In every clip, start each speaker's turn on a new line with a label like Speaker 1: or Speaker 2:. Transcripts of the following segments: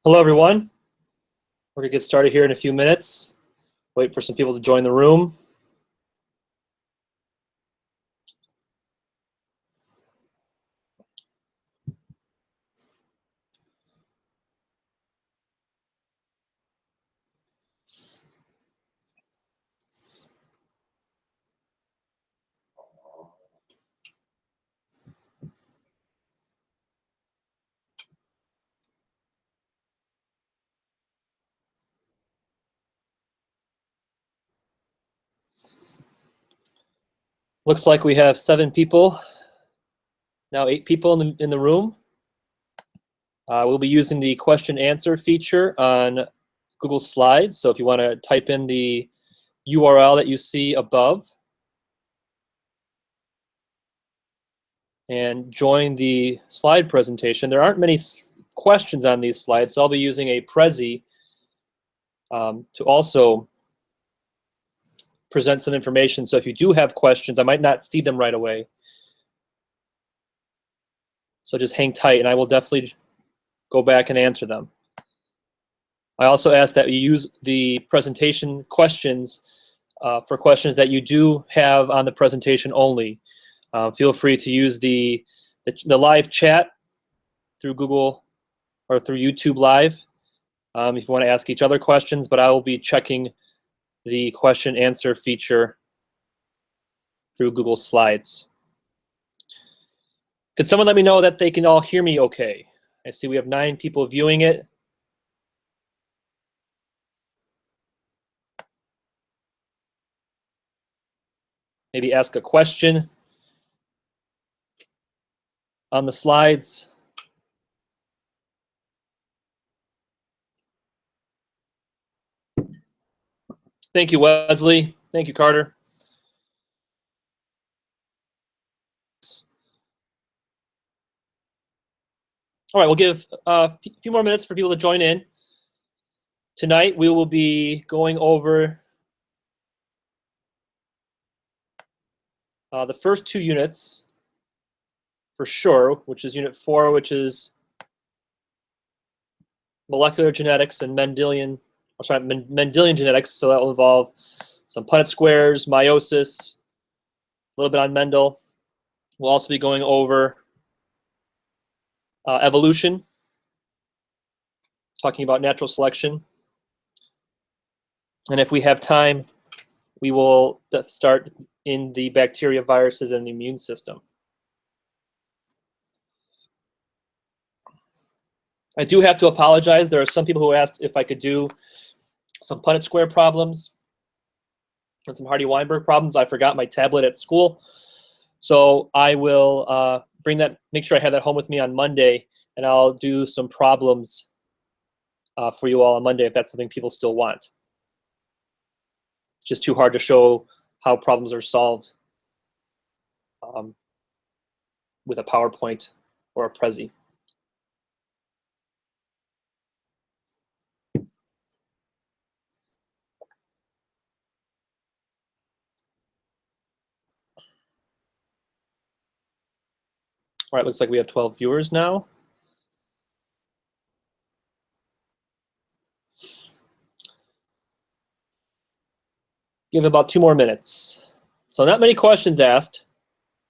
Speaker 1: Hello, everyone. We're going to get started here in a few minutes. Wait for some people to join the room. Looks like we have 7 people, now 8 people in the room. We'll be using the question answer feature on Google Slides. So if you want to type in the URL that you see above and join the slide presentation. There aren't many questions on these slides, so I'll be using a Prezi to also present some information. So if you do have questions, I might not see them right away. So just hang tight and I will definitely go back and answer them. I also ask that you use the presentation questions for questions that you do have on the presentation only. Feel free to use the live chat through Google or through YouTube Live if you want to ask each other questions, but I will be checking the question answer feature through Google Slides. Could someone let me know that they can all hear me okay? I see we have 9 people viewing it. Maybe ask a question on the slides. Thank you, Wesley. Thank you, Carter. All right, we'll give a few more minutes for people to join in. Tonight, we will be going over the first 2 units for sure, which is Unit 4, which is molecular genetics and Mendelian genetics. So that will involve some Punnett squares, meiosis, a little bit on Mendel. We'll also be going over evolution, talking about natural selection. And if we have time, we will start in the bacteria, viruses, and the immune system. I do have to apologize. There are some people who asked if I could do some Punnett square problems and some Hardy-Weinberg problems. I forgot my tablet at school. So I will make sure I have that home with me on Monday, and I'll do some problems for you all on Monday if that's something people still want. It's just too hard to show how problems are solved with a PowerPoint or a Prezi. All right, looks like we have 12 viewers now. Give about 2 more minutes. So not many questions asked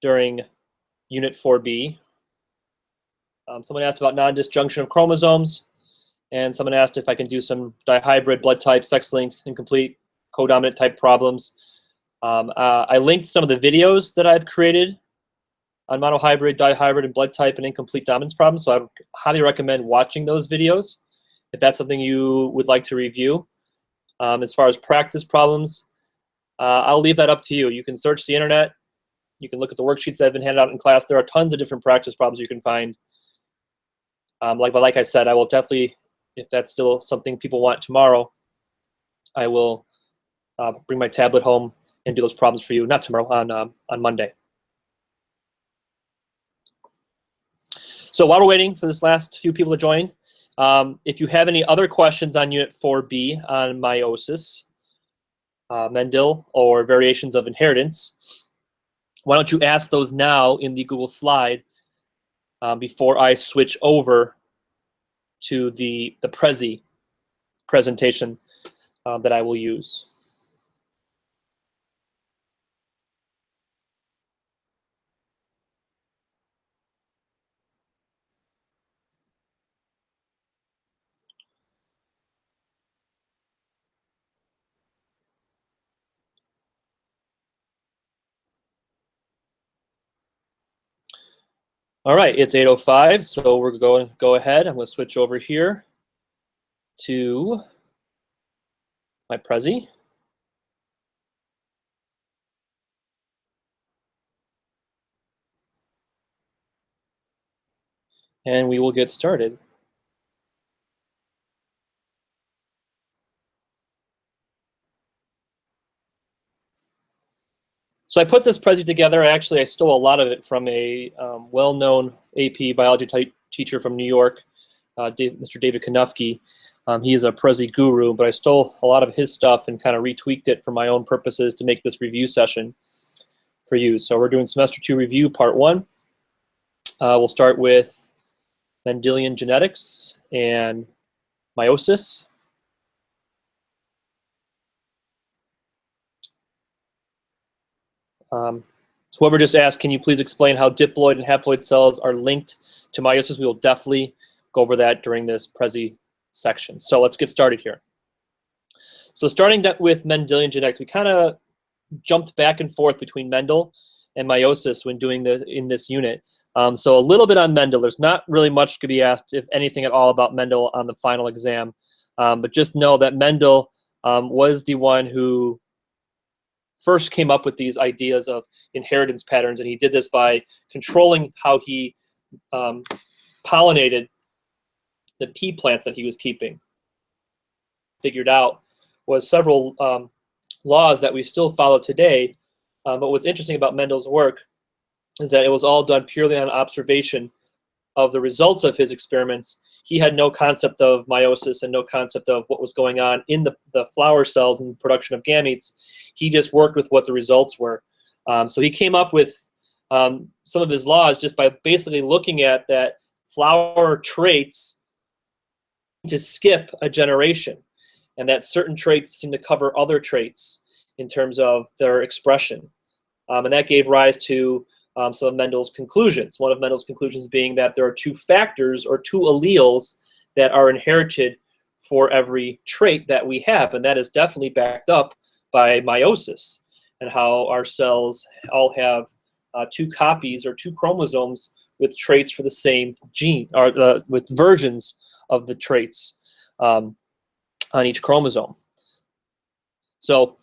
Speaker 1: during Unit 4B. Someone asked about non-disjunction of chromosomes, and someone asked if I can do some dihybrid, blood type, sex-linked, incomplete, codominant type problems. I linked some of the videos that I've created on monohybrid, dihybrid, and blood type and incomplete dominance problems, so I would highly recommend watching those videos if that's something you would like to review. As far as practice problems, I'll leave that up to you. You can search the internet. You can look at the worksheets that have been handed out in class. There are tons of different practice problems you can find. Like I said, I will definitely, if that's still something people want tomorrow, I will bring my tablet home and do those problems for you. Not tomorrow, on Monday. So while we're waiting for this last few people to join, if you have any other questions on Unit 4B on meiosis, Mendel, or variations of inheritance, why don't you ask those now in the Google slide before I switch over to the Prezi presentation that I will use. All right, it's 8:05, so we're going to go ahead. I'm going to switch over here to my Prezi. And we will get started. So I put this Prezi together. Actually, I stole a lot of it from a well-known AP biology teacher from New York, Mr. David Kanufke. He is a Prezi guru, but I stole a lot of his stuff and kind of retweaked it for my own purposes to make this review session for you. So we're doing semester 2 review, part 1. We'll start with Mendelian genetics and meiosis. So whoever just asked, can you please explain how diploid and haploid cells are linked to meiosis? We will definitely go over that during this Prezi section. So let's get started here. So starting with Mendelian genetics, we kind of jumped back and forth between Mendel and meiosis when doing in this unit. So a little bit on Mendel. There's not really much to be asked, if anything at all, about Mendel on the final exam. But just know that Mendel was the one who first came up with these ideas of inheritance patterns, and he did this by controlling how he pollinated the pea plants that he was keeping. Figured out was several laws that we still follow today, but what's interesting about Mendel's work is that it was all done purely on observation of the results of his experiments. He had no concept of meiosis and no concept of what was going on in the flower cells and production of gametes. He just worked with what the results were. So he came up with some of his laws just by basically looking at that flower traits to skip a generation, and that certain traits seem to cover other traits in terms of their expression. And that gave rise to some of Mendel's conclusions. One of Mendel's conclusions being that there are 2 factors or 2 alleles that are inherited for every trait that we have, and that is definitely backed up by meiosis, and how our cells all have 2 copies or 2 chromosomes with traits for the same gene, or with versions of the traits on each chromosome. So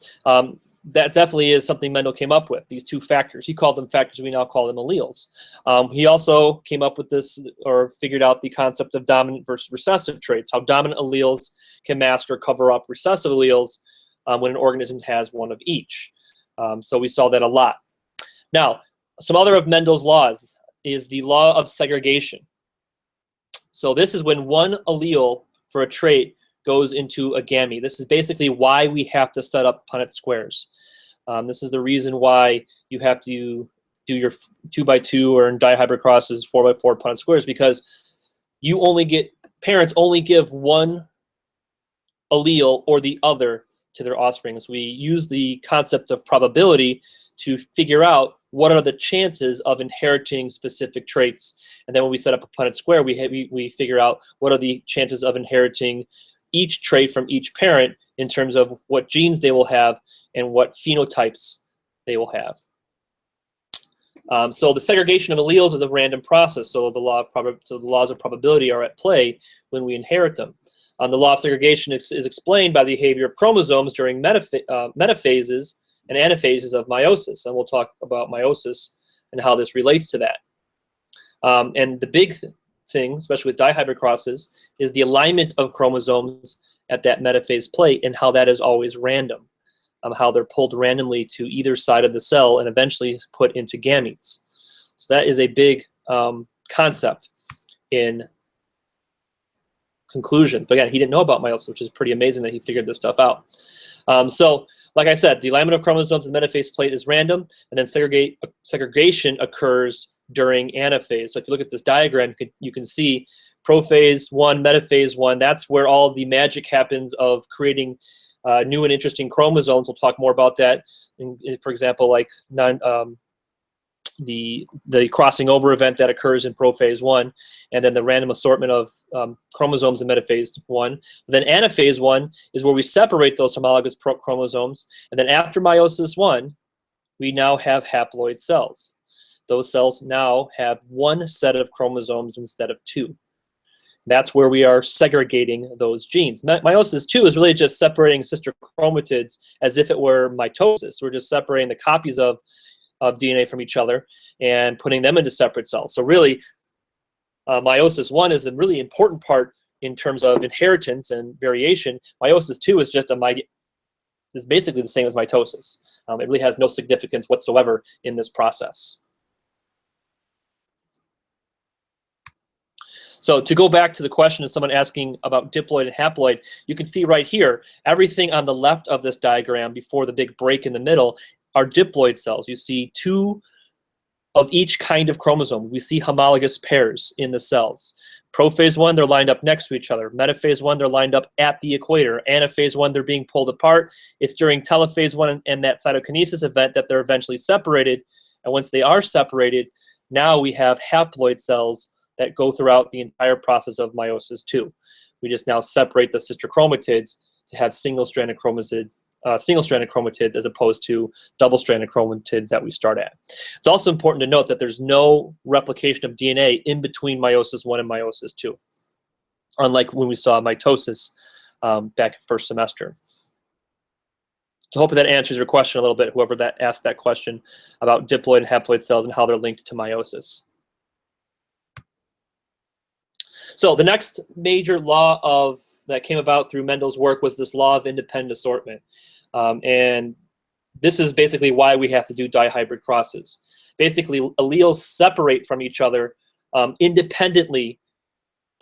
Speaker 1: that definitely is something Mendel came up with, these 2 factors. He called them factors, we now call them alleles. He also came up with this, or figured out the concept of dominant versus recessive traits, how dominant alleles can mask or cover up recessive alleles when an organism has one of each. So we saw that a lot. Now, some other of Mendel's laws is the law of segregation. So this is when one allele for a trait goes into a gamete. This is basically why we have to set up Punnett squares. This is the reason why you have to do your 2x2 or in dihybrid crosses 4x4 Punnett squares, because you only get, parents only give one allele or the other to their offspring. So we use the concept of probability to figure out what are the chances of inheriting specific traits. And then when we set up a Punnett square, we figure out what are the chances of inheriting each trait from each parent in terms of what genes they will have and what phenotypes they will have. So the segregation of alleles is a random process. So the laws of probability are at play when we inherit them. The law of segregation is explained by the behavior of chromosomes during metaphases and anaphases of meiosis, and we'll talk about meiosis and how this relates to that. And the big thing, especially with dihybrid crosses, is the alignment of chromosomes at that metaphase plate, and how that is always random, how they're pulled randomly to either side of the cell and eventually put into gametes. So that is a big concept in conclusions. But again, he didn't know about meiosis, which is pretty amazing that he figured this stuff out. So like I said, the alignment of chromosomes in the metaphase plate is random, and then segregation occurs during anaphase. So if you look at this diagram, you can see prophase 1, metaphase 1, that's where all the magic happens of creating new and interesting chromosomes. We'll talk more about that. For example, like the crossing over event that occurs in prophase 1, and then the random assortment of chromosomes in metaphase 1. Then anaphase 1 is where we separate those homologous chromosomes, and then after meiosis 1, we now have haploid cells. Those cells now have one set of chromosomes instead of two. That's where we are segregating those genes. Meiosis 2 is really just separating sister chromatids as if it were mitosis. We're just separating the copies of DNA from each other and putting them into separate cells. So really, meiosis 1 is a really important part in terms of inheritance and variation. Meiosis 2 is just is basically the same as mitosis. It really has no significance whatsoever in this process. So to go back to the question of someone asking about diploid and haploid, you can see right here, everything on the left of this diagram before the big break in the middle are diploid cells. You see two of each kind of chromosome. We see homologous pairs in the cells. Prophase 1, they're lined up next to each other. Metaphase 1, they're lined up at the equator. Anaphase 1, they're being pulled apart. It's during telophase 1 and that cytokinesis event that they're eventually separated. And once they are separated, now we have haploid cells that go throughout the entire process of meiosis 2. We just now separate the sister chromatids to have single-stranded chromatids as opposed to double-stranded chromatids that we start at. It's also important to note that there's no replication of DNA in between meiosis 1 and meiosis 2, unlike when we saw mitosis back in first semester. So hopefully that answers your question a little bit, whoever that asked that question about diploid and haploid cells and how they're linked to meiosis. So the next major law that came about through Mendel's work was this law of independent assortment. And this is basically why we have to do dihybrid crosses. Basically, alleles separate from each other independently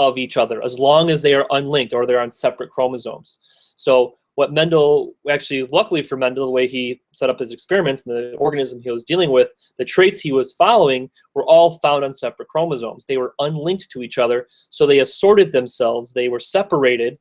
Speaker 1: of each other as long as they are unlinked or they're on separate chromosomes. So what Mendel, actually luckily for Mendel, the way he set up his experiments and the organism he was dealing with, the traits he was following were all found on separate chromosomes. They were unlinked to each other, so they assorted themselves. They were separated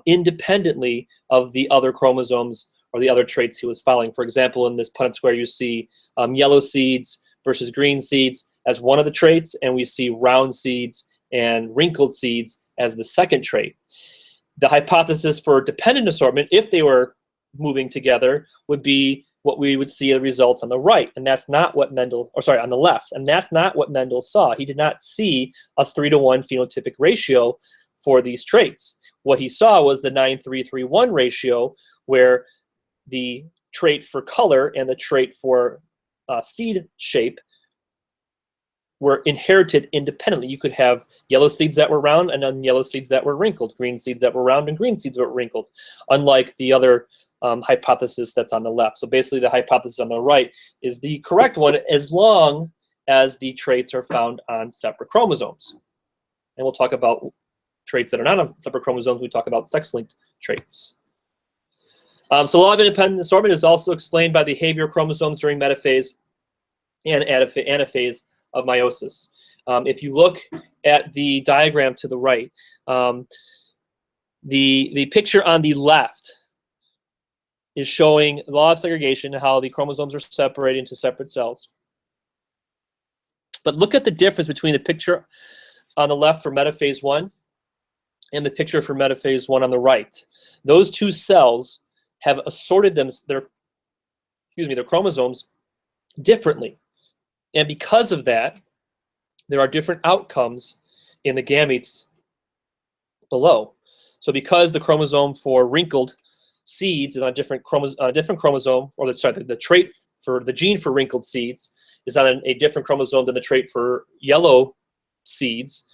Speaker 1: independently of the other chromosomes or the other traits he was following. For example, in this Punnett square, you see yellow seeds versus green seeds as one of the traits, and we see round seeds and wrinkled seeds as the second trait. The hypothesis for dependent assortment, if they were moving together, would be what we would see the results on the right, and that's not what Mendel, or sorry, on the left, and that's not what Mendel saw. He did not see a 3-to-1 phenotypic ratio for these traits. What he saw was the 9:3:3:1 ratio, where the trait for color and the trait for seed shape were inherited independently. You could have yellow seeds that were round and then yellow seeds that were wrinkled, green seeds that were round and green seeds that were wrinkled, unlike the other hypothesis that's on the left. So basically the hypothesis on the right is the correct one as long as the traits are found on separate chromosomes. And we'll talk about traits that are not on separate chromosomes. We talk about sex-linked traits. So law of independent assortment is also explained by the behavior of chromosomes during metaphase and anaphase of meiosis. If you look at the diagram to the right, the picture on the left is showing the law of segregation, how the chromosomes are separated into separate cells. But look at the difference between the picture on the left for metaphase 1 and the picture for metaphase 1 on the right. Those two cells have assorted their chromosomes differently. And because of that, there are different outcomes in the gametes below. So because the chromosome for wrinkled seeds is on a different chromosome, or the trait for the gene for wrinkled seeds is on a different chromosome than the trait for yellow seeds,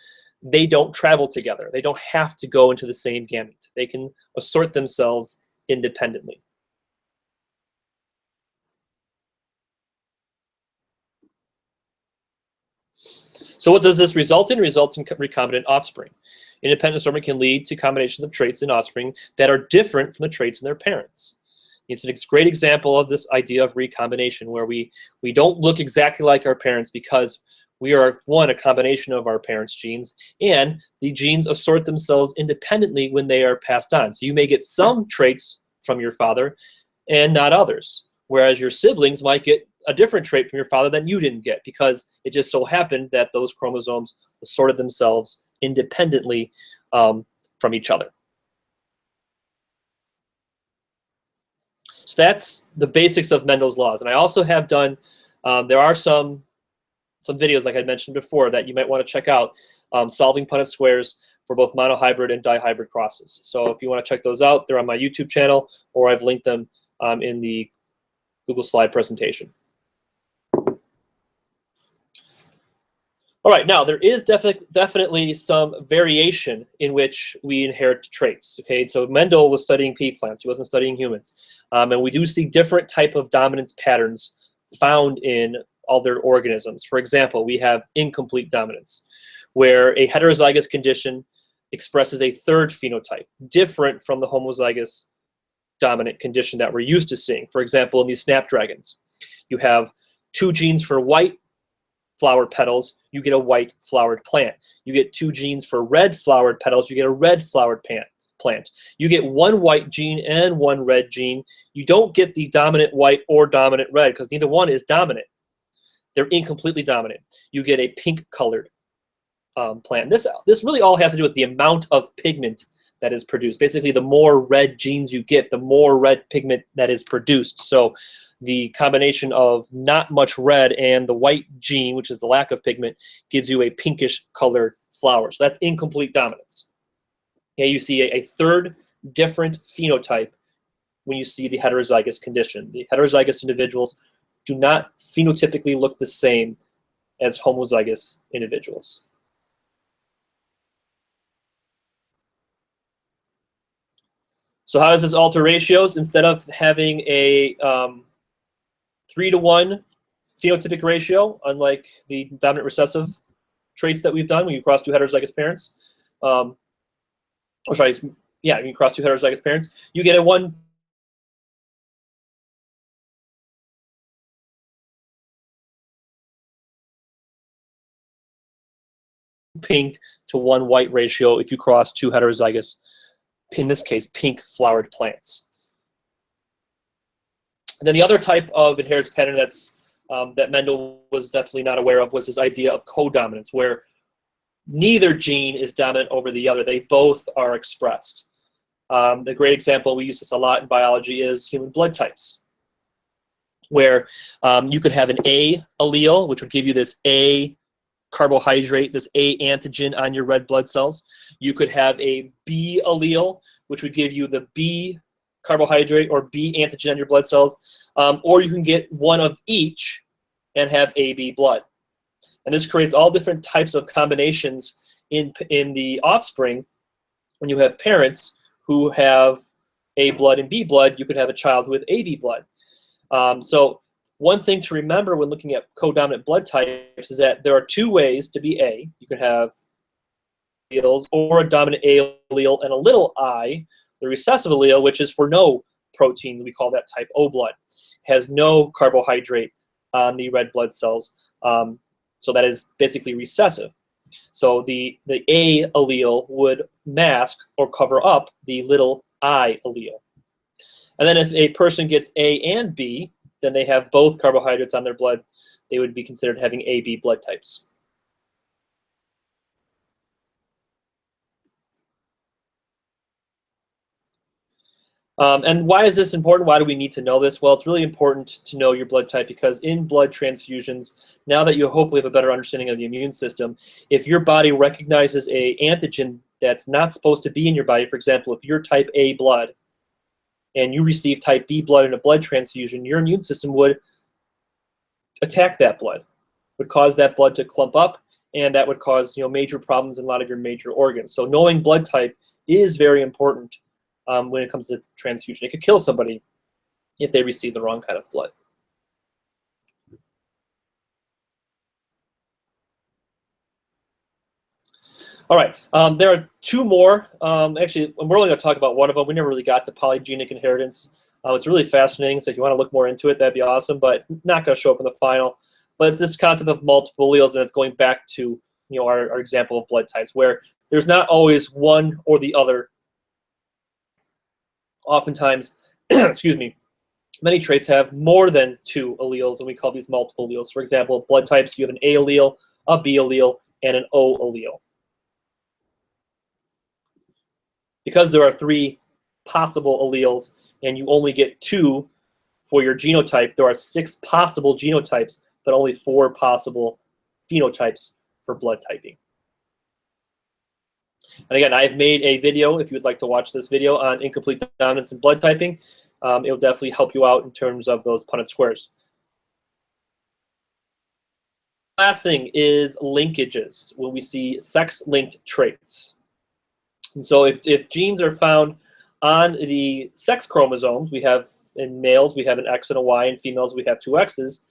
Speaker 1: they don't travel together. They don't have to go into the same gamete. They can assort themselves independently. So what does this result in? It results in recombinant offspring. Independent assortment can lead to combinations of traits in offspring that are different from the traits in their parents. It's a great example of this idea of recombination, where we don't look exactly like our parents because We are, one, a combination of our parents' genes, and the genes assort themselves independently when they are passed on. So you may get some traits from your father and not others, whereas your siblings might get a different trait from your father than you didn't get, because it just so happened that those chromosomes assorted themselves independently from each other. So that's the basics of Mendel's laws. And I also have done, there are some videos, like I mentioned before, that you might want to check out, solving Punnett squares for both monohybrid and dihybrid crosses. So if you want to check those out, they're on my YouTube channel, or I've linked them in the Google slide presentation. All right, now there is definitely some variation in which we inherit traits. Okay, so Mendel was studying pea plants; he wasn't studying humans, and we do see different type of dominance patterns found in other organisms. For example, we have incomplete dominance, where a heterozygous condition expresses a third phenotype, different from the homozygous dominant condition that we're used to seeing. For example, in these snapdragons, you have 2 genes for white flowered petals, you get a white flowered plant. You get 2 genes for red flowered petals, you get a red flowered plant. You get 1 white gene and 1 red gene. You don't get the dominant white or dominant red, because neither one is dominant. They're incompletely dominant. You get a pink colored plant. This really all has to do with the amount of pigment that is produced. Basically, the more red genes you get, the more red pigment that is produced. So the combination of not much red and the white gene, which is the lack of pigment, gives you a pinkish colored flower. So that's incomplete dominance. Okay, you see a third different phenotype when you see the heterozygous condition. The heterozygous individuals do not phenotypically look the same as homozygous individuals. So how does this alter ratios? Instead of having a 3-to-1 phenotypic ratio, unlike the dominant recessive traits that we've done when you cross 2 heterozygous parents, when you cross 2 heterozygous parents, you get a 1 pink to 1 white ratio if you cross 2 heterozygous, in this case, pink flowered plants. And then the other type of inheritance pattern that Mendel was definitely not aware of was this idea of codominance, where neither gene is dominant over the other. They both are expressed. The great example, we use this a lot in biology, is human blood types, where you could have an A allele, which would give you this A carbohydrate, this A antigen on your red blood cells. You could have a B allele, which would give you the B carbohydrate or B antigen on your blood cells, or you can get one of each and have AB blood. And this creates all different types of combinations in the offspring. When you have parents who have A blood and B blood, you could have a child with AB blood. So one thing to remember when looking at codominant blood types is that there are 2 ways to be A. You can have alleles or a dominant A allele and a little I. The recessive allele, which is for no protein, we call that type O blood, has no carbohydrate on the red blood cells. So that is basically recessive. So the A allele would mask or cover up the little I allele. And then if a person gets A and B, then they have both carbohydrates on their blood. They would be considered having AB blood types. And why is this important? Why do we need to know this? Well, it's really important to know your blood type, because in blood transfusions, now that you hopefully have a better understanding of the immune system, if your body recognizes an antigen that's not supposed to be in your body, for example, if you're type A blood and you receive type B blood in a blood transfusion, your immune system would attack that blood, would cause that blood to clump up, and that would cause major problems in a lot of your major organs. So knowing blood type is very important when it comes to transfusion. It could kill somebody if they receive the wrong kind of blood. All right, there are 2 more. Actually, we're only going to talk about one of them. We never really got to polygenic inheritance. It's really fascinating, so if you want to look more into it, that'd be awesome, but it's not going to show up in the final. but it's this concept of multiple alleles, and it's going back to our example of blood types, where there's not always one or the other. Oftentimes, excuse me, many traits have more than 2 alleles, and we call these multiple alleles. For example, blood types, you have an A allele, a B allele, and an O allele. Because there are 3 possible alleles and you only get 2 for your genotype, there are 6 possible genotypes, but only 4 possible phenotypes for blood typing. And again, I've made a video, if you would like to watch this video, on incomplete dominance and blood typing. It'll definitely help you out in terms of those Punnett squares. Last thing is linkages, when we see sex-linked traits. And so if genes are found on the sex chromosomes, we have in males, we have an X and a Y, and females, we have 2 X's.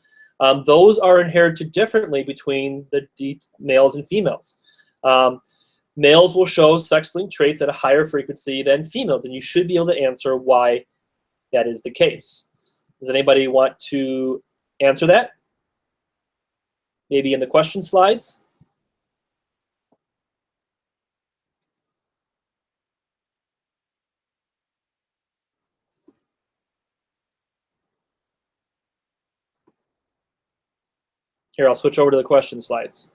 Speaker 1: Those are inherited differently between the males and females. Males will show sex-linked traits at a higher frequency than females, and you should be able to answer why that is the case. Does anybody want to answer that? Maybe in the question slides? Here, I'll switch over to the question slides.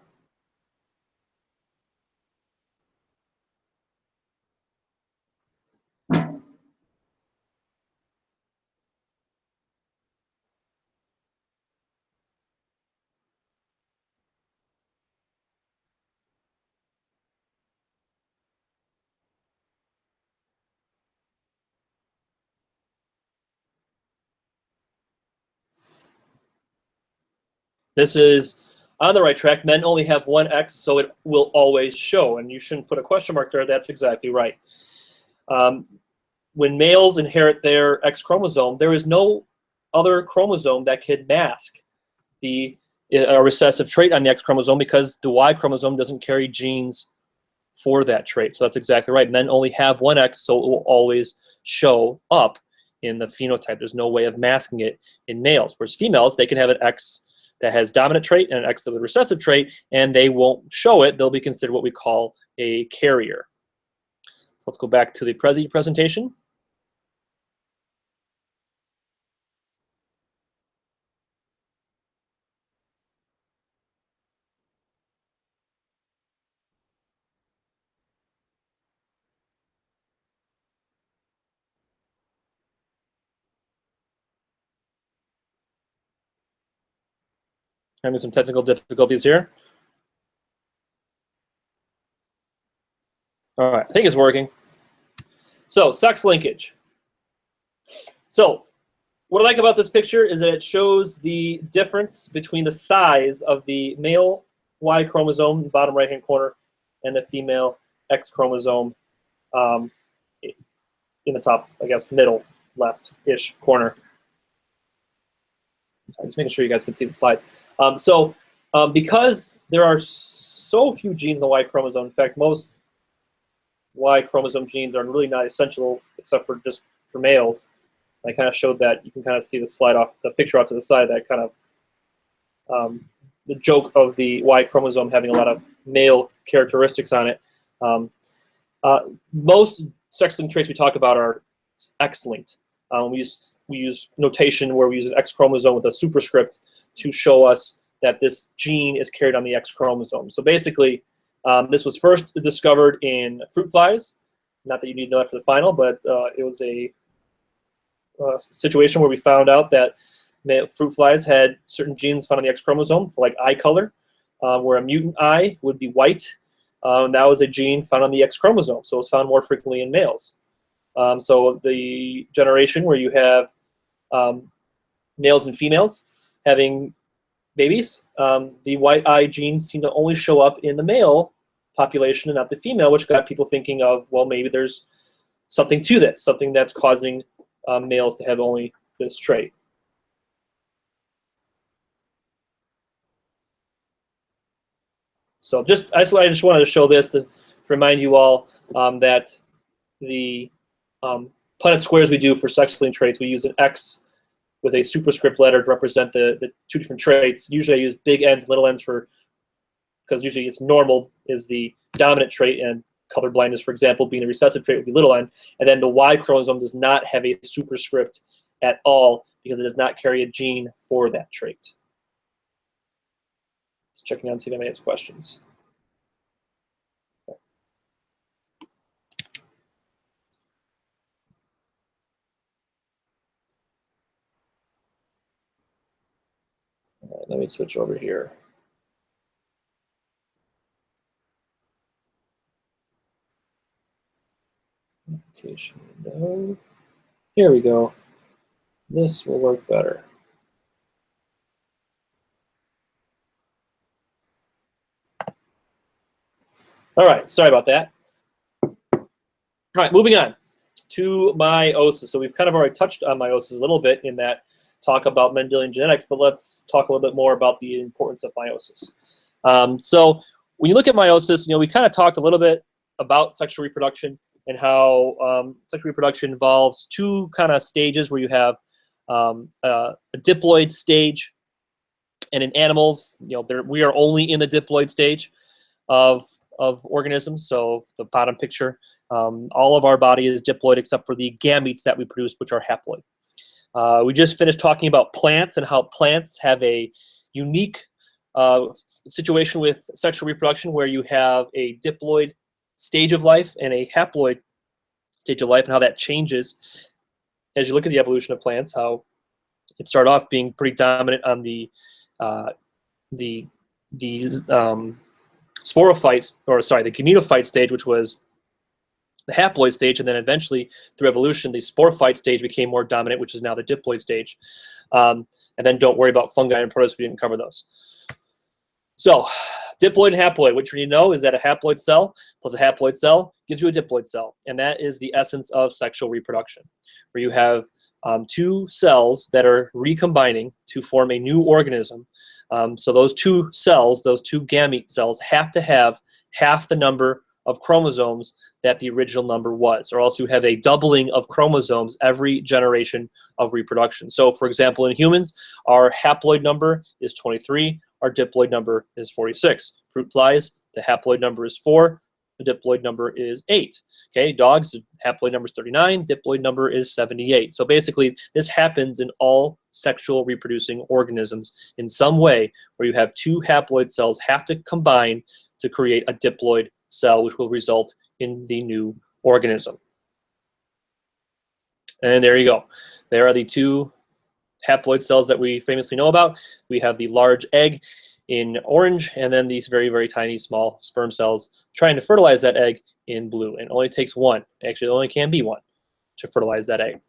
Speaker 1: This is on the right track. Men only have 1 X, so it will always show. And you shouldn't put a question mark there. That's exactly right. When males inherit their X chromosome, there is no other chromosome that could mask the recessive trait on the X chromosome, because the Y chromosome doesn't carry genes for that trait. So that's exactly right. Men only have 1 X, so it will always show up in the phenotype. There's no way of masking it in males. Whereas females, they can have an X that has dominant trait and an X with recessive trait, and they won't show it. They'll be considered what we call a carrier. So let's go back to the presentation. Having some technical difficulties here. All right, I think it's working. So, sex linkage. So, what I like about this picture is that it shows the difference between the size of the male Y chromosome, bottom right-hand corner, and the female X chromosome in the top, I guess, middle left-ish corner. I'm just making sure you guys can see the slides. Because there are so few genes in the Y chromosome, in fact, most Y chromosome genes are really not essential except for just for males. I kind of showed that. You can kind of see the slide off, the picture off to the side, that kind of the joke of the Y chromosome having a lot of male characteristics on it. Most sex-linked traits we talk about are X-linked. We use notation where we use an X chromosome with a superscript to show us that this gene is carried on the X chromosome. So basically, this was first discovered in fruit flies. Not that you need to know that for the final, but it was a situation where we found out that fruit flies had certain genes found on the X chromosome for like eye color, where a mutant eye would be white. That was a gene found on the X chromosome, so it was found more frequently in males. So the generation where you have males and females having babies, the white eye genes seem to only show up in the male population and not the female, which got people thinking of, well, maybe there's something to this, something that's causing males to have only this trait. So I just wanted to show this to remind you all that the Punnett squares we do for sex-linked traits, we use an X with a superscript letter to represent the two different traits. Usually I use big N's, little n's because usually it's normal is the dominant trait, and color blindness, for example, being the recessive trait would be little n. And then the Y chromosome does not have a superscript at all because it does not carry a gene for that trait. Just checking on, see if anybody has questions. All right, let me switch over here. Application window. Here we go. This will work better. All right, sorry about that. All right, moving on to meiosis. So we've kind of already touched on meiosis a little bit in that talk about Mendelian genetics, but let's talk a little bit more about the importance of meiosis. So when you look at meiosis, we kind of talked a little bit about sexual reproduction and how sexual reproduction involves two kind of stages where you have a diploid stage, and in animals, we are only in the diploid stage of organisms. So the bottom picture, all of our body is diploid except for the gametes that we produce, which are haploid. We just finished talking about plants and how plants have a unique situation with sexual reproduction where you have a diploid stage of life and a haploid stage of life, and how that changes as you look at the evolution of plants, how it started off being pretty dominant on the sporophyte, or sorry, the gametophyte stage, which was the haploid stage, and then eventually through evolution, the sporophyte stage became more dominant, which is now the diploid stage. And then don't worry about fungi and protists, we didn't cover those. So diploid and haploid, what you need to know is that a haploid cell plus a haploid cell gives you a diploid cell, and that is the essence of sexual reproduction, where you have two cells that are recombining to form a new organism. So those two cells, those two gamete cells, have to have half the number of chromosomes that the original number was, or else you have a doubling of chromosomes every generation of reproduction. So for example, in humans, our haploid number is 23, our diploid number is 46. Fruit flies, the haploid number is 4, the diploid number is 8. Okay, dogs, the haploid number is 39, diploid number is 78. So basically, this happens in all sexual reproducing organisms in some way, where you have two haploid cells have to combine to create a diploid cell, which will result in the new organism. And there you go. There are the two haploid cells that we famously know about. We have the large egg in orange, and then these very, very tiny small sperm cells trying to fertilize that egg in blue. And it only takes one. Actually, it only can be one to fertilize that egg.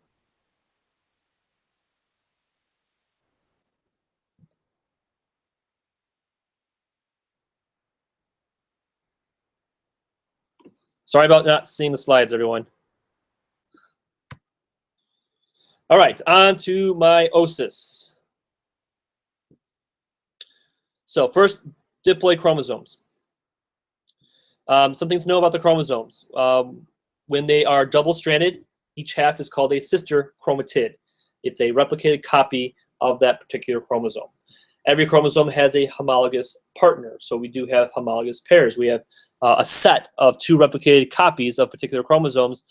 Speaker 1: Sorry about not seeing the slides, everyone. All right, on to meiosis. So first, diploid chromosomes. Some things to know about the chromosomes. When they are double-stranded, each half is called a sister chromatid. It's a replicated copy of that particular chromosome. Every chromosome has a homologous partner, so we do have homologous pairs. We have a set of two replicated copies of particular chromosomes.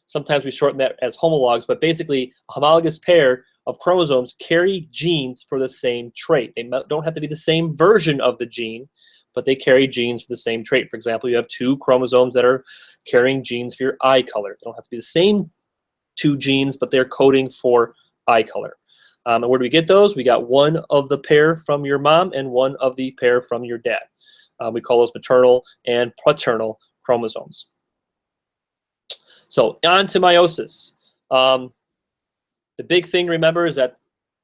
Speaker 1: Sometimes we shorten that as homologs, but basically a homologous pair of chromosomes carry genes for the same trait. They don't have to be the same version of the gene, but they carry genes for the same trait. For example, you have two chromosomes that are carrying genes for your eye color. They don't have to be the same two genes, but they're coding for eye color. And where do we get those? We got one of the pair from your mom and one of the pair from your dad. We call those maternal and paternal chromosomes. So on to meiosis. The big thing, remember, is that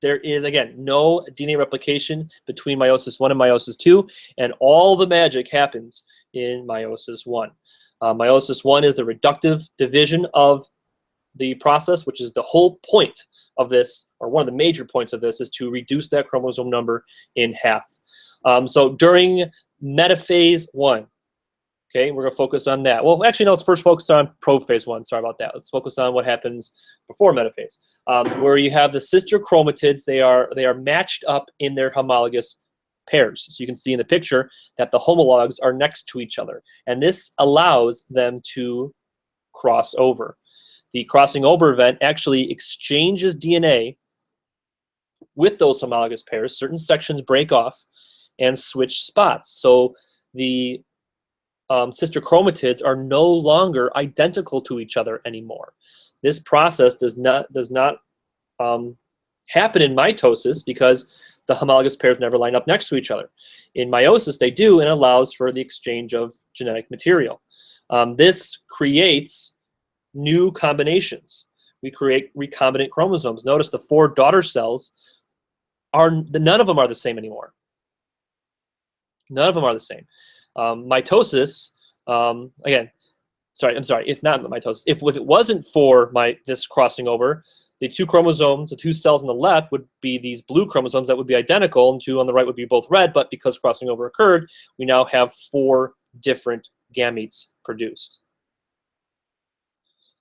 Speaker 1: there is, again, no DNA replication between meiosis 1 and meiosis 2, and all the magic happens in meiosis 1. Meiosis 1 is the reductive division of the process, which is the whole point of this, or one of the major points of this, is to reduce that chromosome number in half. So during metaphase 1, Okay, we're going to focus on that. Well, actually, no, let's first focus on prophase 1. Sorry about that. Let's focus on what happens before metaphase, where you have the sister chromatids. They are matched up in their homologous pairs. So you can see in the picture that the homologs are next to each other, and this allows them to cross over. The crossing over event actually exchanges DNA with those homologous pairs. Certain sections break off and switch spots. So the sister chromatids are no longer identical to each other anymore. This process does not happen in mitosis because the homologous pairs never line up next to each other. In meiosis, they do, and allows for the exchange of genetic material. This creates new combinations. We create recombinant chromosomes. Notice the 4 daughter cells none of them are the same anymore. None of them are the same. Mitosis, again, I'm sorry, if not mitosis, if it wasn't for this crossing over, the 2 chromosomes, the 2 cells on the left would be these blue chromosomes that would be identical, and 2 on the right would be both red, but because crossing over occurred, we now have 4 different gametes produced.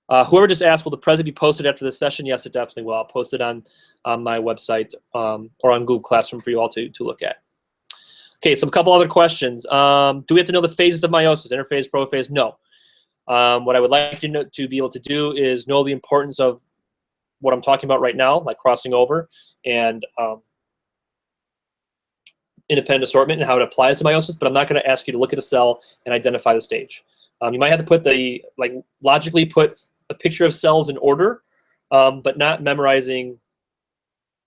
Speaker 1: Whoever just asked, will the present be posted after this session? Yes, it definitely will. I'll post it on my website or on Google Classroom for you all to look at. Okay, so a couple other questions. Do we have to know the phases of meiosis, interphase, prophase? No. What I would like you to be able to do is know the importance of what I'm talking about right now, like crossing over and independent assortment and how it applies to meiosis, but I'm not going to ask you to look at a cell and identify the stage. You might have to put logically put a picture of cells in order, but not memorizing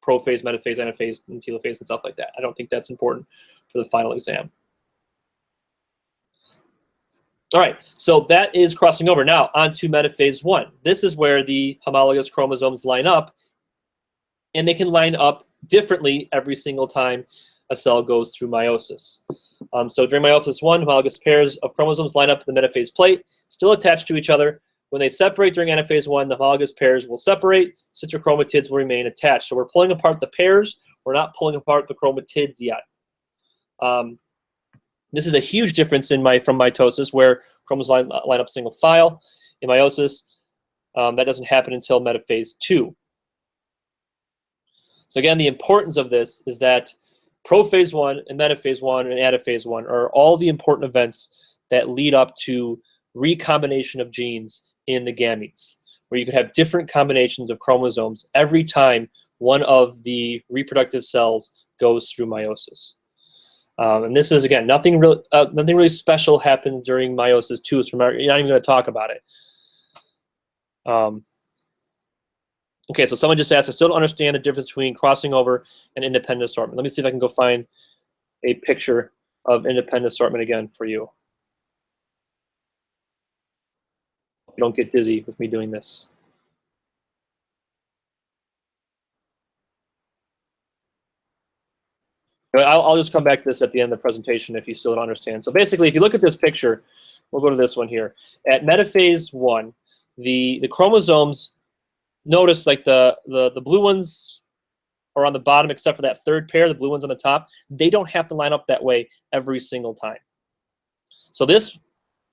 Speaker 1: prophase, metaphase, anaphase, and telophase, and stuff like that. I don't think that's important for the final exam. All right, so that is crossing over. Now, on to metaphase 1. This is where the homologous chromosomes line up, and they can line up differently every single time a cell goes through meiosis. So during meiosis 1, homologous pairs of chromosomes line up in the metaphase plate, still attached to each other. When they separate during anaphase 1, the homologous pairs will separate. Sister chromatids will remain attached. So we're pulling apart the pairs. We're not pulling apart the chromatids yet. This is a huge difference from mitosis, where chromosomes line up single file. In meiosis, that doesn't happen until metaphase 2. So again, the importance of this is that prophase 1 and metaphase 1 and anaphase 1 are all the important events that lead up to recombination of genes in the gametes, where you could have different combinations of chromosomes every time one of the reproductive cells goes through meiosis. And this is, again, nothing really special happens during meiosis 2. So you're not even going to talk about it. Okay, so someone just asked, I still don't understand the difference between crossing over and independent assortment. Let me see if I can go find a picture of independent assortment again for you. Don't get dizzy with me doing this. I'll just come back to this at the end of the presentation if you still don't understand. So basically, if you look at this picture, we'll go to this one here. At metaphase 1, the chromosomes, notice like the blue ones are on the bottom except for that third pair, the blue ones on the top. They don't have to line up that way every single time. So the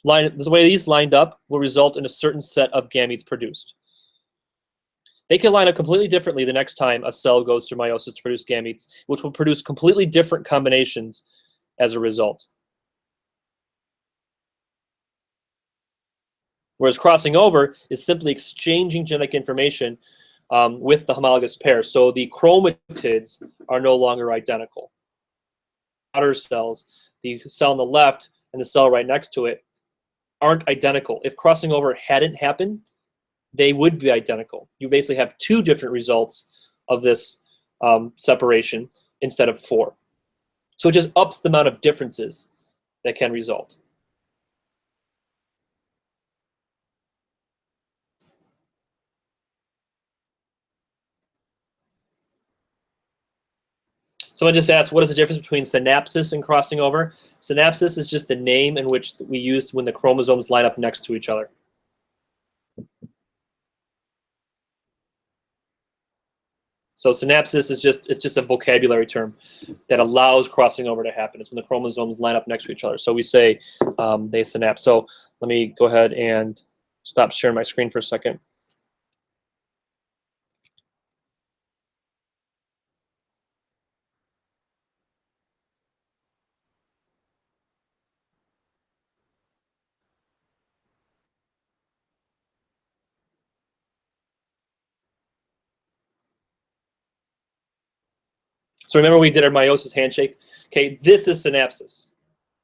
Speaker 1: way these lined up will result in a certain set of gametes produced. They can line up completely differently the next time a cell goes through meiosis to produce gametes, which will produce completely different combinations as a result. Whereas crossing over is simply exchanging genetic information with the homologous pair. So the chromatids are no longer identical. Daughter cells, the cell on the left and the cell right next to it, aren't identical. If crossing over hadn't happened, they would be identical. You basically have 2 different results of this separation instead of 4. So it just ups the amount of differences that can result. Someone just asked, what is the difference between synapsis and crossing over? Synapsis is just the name in which we use when the chromosomes line up next to each other. So synapsis is just a vocabulary term that allows crossing over to happen. It's when the chromosomes line up next to each other. So we say they synapse. So let me go ahead and stop sharing my screen for a second. So remember we did our meiosis handshake? Okay, this is synapsis.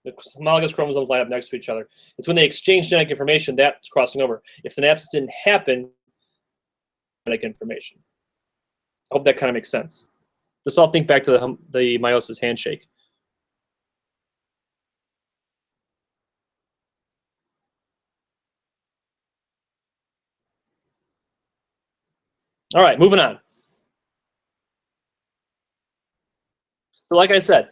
Speaker 1: The homologous chromosomes line up next to each other. It's when they exchange genetic information that's crossing over. If synapsis didn't happen, genetic information. I hope that kind of makes sense. Just all think back to the meiosis handshake. All right, moving on. So like I said,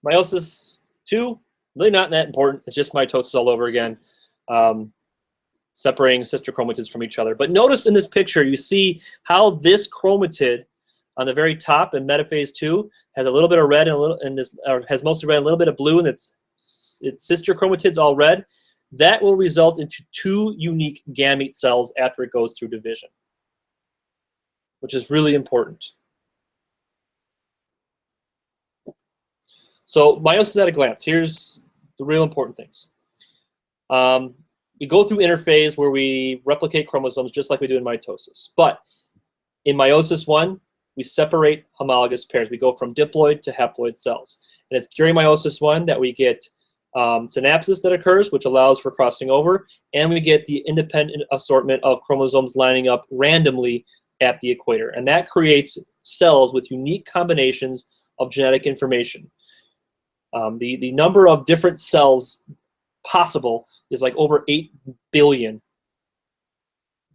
Speaker 1: meiosis 2, really not that important. It's just mitosis all over again, separating sister chromatids from each other. But notice in this picture, you see how this chromatid on the very top in metaphase 2 has a little bit of red and has mostly red, and a little bit of blue, and its sister chromatids all red. That will result into 2 unique gamete cells after it goes through division, which is really important. So meiosis at a glance. Here's the real important things. We go through interphase where we replicate chromosomes just like we do in mitosis. But in meiosis 1, we separate homologous pairs. We go from diploid to haploid cells. And it's during meiosis 1 that we get synapsis that occurs, which allows for crossing over, and we get the independent assortment of chromosomes lining up randomly at the equator. And that creates cells with unique combinations of genetic information. The number of different cells possible is like over 8 billion.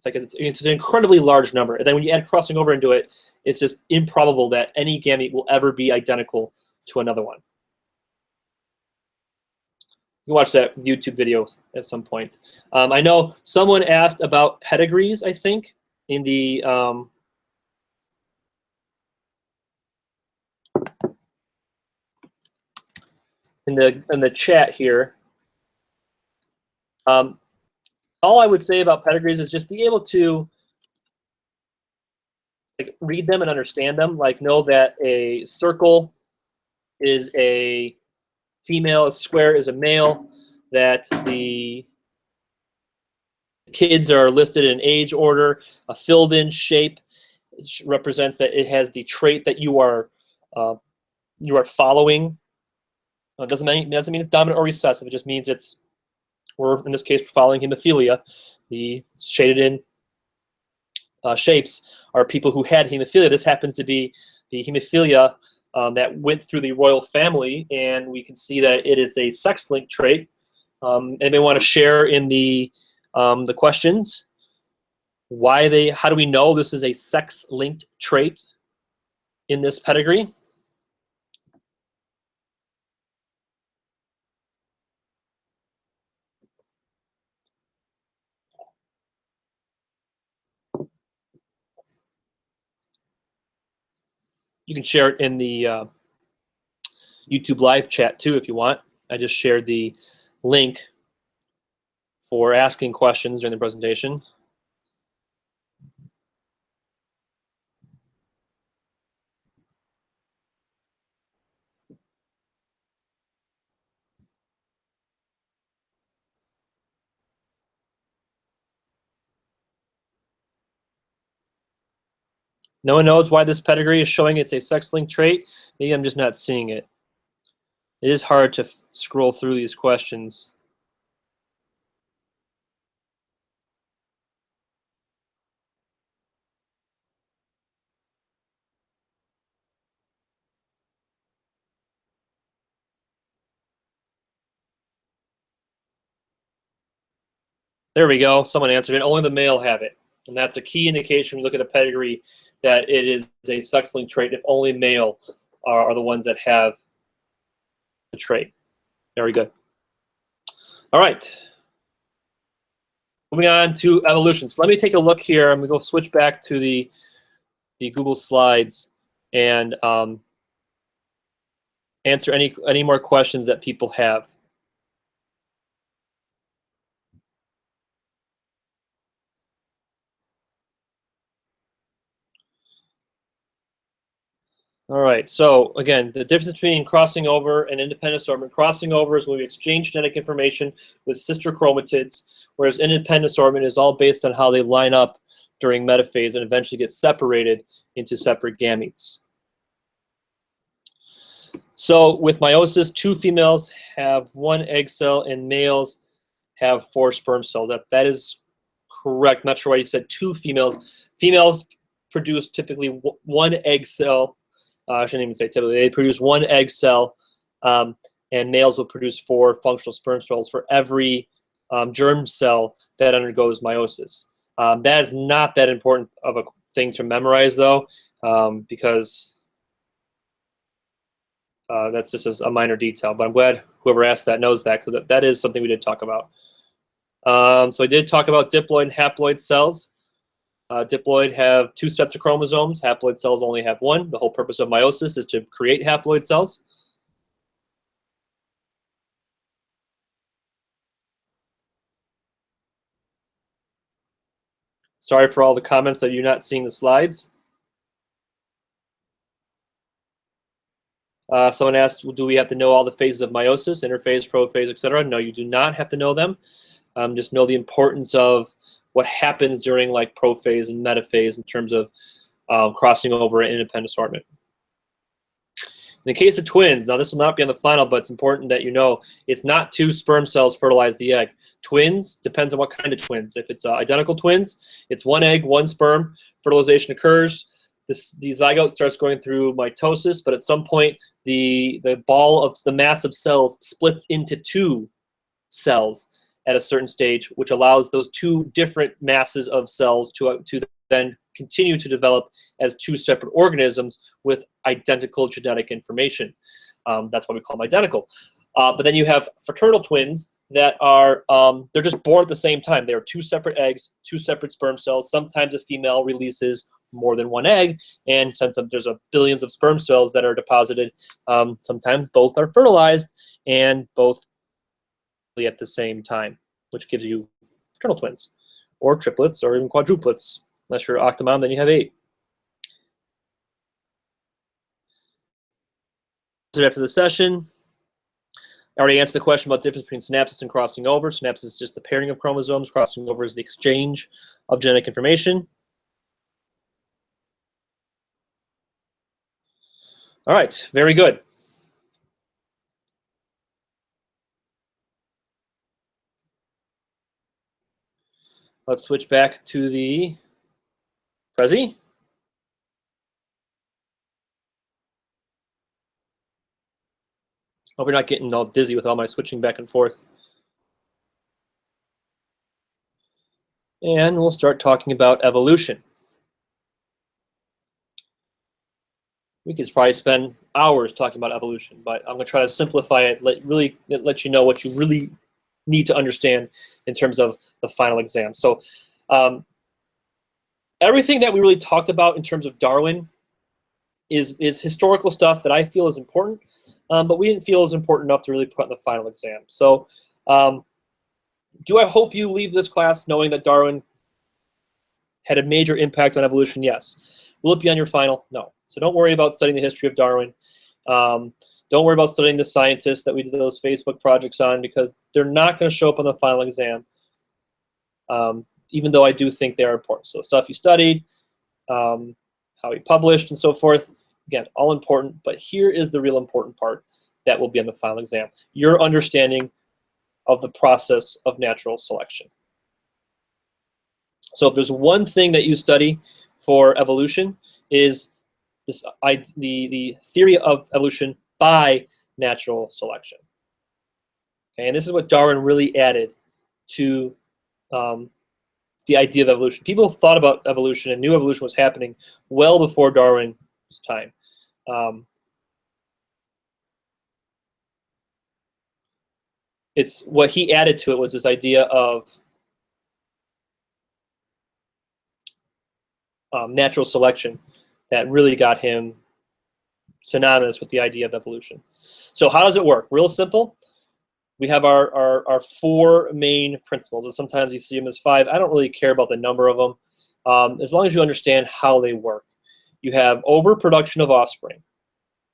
Speaker 1: It's an incredibly large number. And then when you add crossing over into it, it's just improbable that any gamete will ever be identical to another one. You can watch that YouTube video at some point. I know someone asked about pedigrees, I think, in the in the chat here. All I would say about pedigrees is just be able to read them and understand them. Like know that a circle is a female, a square is a male, that the kids are listed in age order. A filled-in shape represents that it has the trait that you are following. It doesn't mean it's dominant or recessive. It just means in this case, we're following hemophilia. The shaded in shapes are people who had hemophilia. This happens to be the hemophilia that went through the royal family, and we can see that it is a sex-linked trait. Anybody want to share in the questions how do we know this is a sex-linked trait in this pedigree? You can share it in the YouTube live chat too if you want. I just shared the link for asking questions during the presentation. No one knows why this pedigree is showing it's a sex-linked trait. Maybe I'm just not seeing it. It is hard to scroll through these questions. There we go. Someone answered it. Only the male have it. And that's a key indication when you look at a pedigree that it is a sex-linked trait if only male are the ones that have the trait. Very good. All right. Moving on to evolution. So let me take a look here. I'm going to go switch back to the the Google Slides and answer any more questions that people have. All right, so again, the difference between crossing over and independent assortment. Crossing over is when we exchange genetic information with sister chromatids, whereas independent assortment is all based on how they line up during metaphase and eventually get separated into separate gametes. So with meiosis, 2 females have 1 egg cell and males have 4 sperm cells. That is correct. I'm not sure why you said 2 females. Females produce typically 1 egg cell. I shouldn't even say typically. They produce 1 egg cell, and males will produce 4 functional sperm cells for every germ cell that undergoes meiosis. That is not that important of a thing to memorize, though, because that's just a minor detail. But I'm glad whoever asked that knows that, because that is something we did talk about. So I did talk about diploid and haploid cells. Diploid have 2 sets of chromosomes. Haploid cells only have 1. The whole purpose of meiosis is to create haploid cells. Sorry for all the comments that you're not seeing the slides. Someone asked, do we have to know all the phases of meiosis, interphase, prophase, etc.? No, you do not have to know them. Just know the importance of what happens during like prophase and metaphase in terms of crossing over and independent assortment. In the case of twins, now this will not be on the final, but it's important that you know it's not 2 sperm cells fertilize the egg. Twins, depends on what kind of twins. If it's identical twins, it's 1 egg, 1 sperm, fertilization occurs. The zygote starts going through mitosis, but at some point the mass of cells splits into 2 cells at a certain stage, which allows those 2 different masses of cells to then continue to develop as 2 separate organisms with identical genetic information. That's why we call them identical. But then you have fraternal twins that are, they're just born at the same time. They are 2 separate eggs, 2 separate sperm cells. Sometimes a female releases more than 1 egg, and since there's billions of sperm cells that are deposited, sometimes both are fertilized and both at the same time, which gives you fraternal twins, or triplets, or even quadruplets. Unless you're octomom, then you have 8. So after the session, I already answered the question about the difference between synapsis and crossing over. Synapsis is just the pairing of chromosomes. Crossing over is the exchange of genetic information. All right, very good. Let's switch back to the Prezi. Hope you're not getting all dizzy with all my switching back and forth. And we'll start talking about evolution. We could probably spend hours talking about evolution, but I'm going to try to simplify it, let you know what you really need to understand in terms of the final exam. So everything that we really talked about in terms of Darwin is historical stuff that I feel is important, but we didn't feel is important enough to really put in the final exam. So do I hope you leave this class knowing that Darwin had a major impact on evolution? Yes. Will it be on your final? No. So don't worry about studying the history of Darwin. Don't worry about studying the scientists that we did those Facebook projects on, because they're not going to show up on the final exam, even though I do think they are important. So stuff you studied, how he published, and so forth, again, all important. But here is the real important part that will be on the final exam: your understanding of the process of natural selection. So if there's one thing that you study for evolution, is this the theory of evolution by natural selection. Okay, and this is what Darwin really added to the idea of evolution. People thought about evolution and knew evolution was happening well before Darwin's time. It's what he added to it was this idea of natural selection. that really got him synonymous with the idea of evolution. So how does it work? Real simple. We have our four main principles, and sometimes you see them as five. I don't really care about the number of them, as long as you understand how they work. You have overproduction of offspring.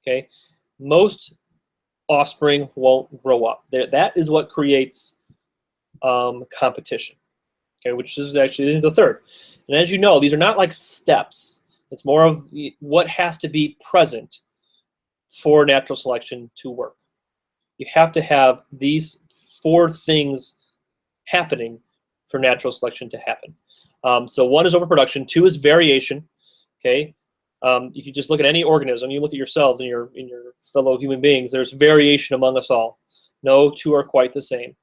Speaker 1: Okay, most offspring won't grow up. That is what creates competition. Okay, which is actually the third. And as you know, these are not like steps. It's more of what has to be present for natural selection to work. You have to have these four things happening for natural selection to happen. So one is overproduction. Two is variation. Okay, if you just look at any organism, you look at yourselves and your fellow human beings, there's variation among us all. No two are quite the same.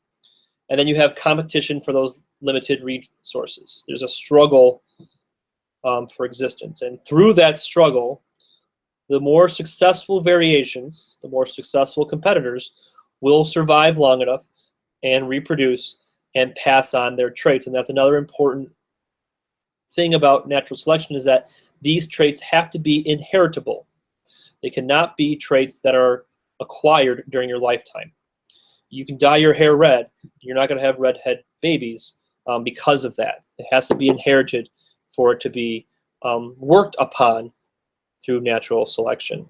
Speaker 1: And then you have competition for those limited resources. There's a struggle for existence. And through that struggle, the more successful variations, the more successful competitors will survive long enough and reproduce and pass on their traits. And that's another important thing about natural selection, is that these traits have to be inheritable. They cannot be traits that are acquired during your lifetime. You can dye your hair red. You're not going to have redhead babies because of that. It has to be inherited for it to be worked upon through natural selection.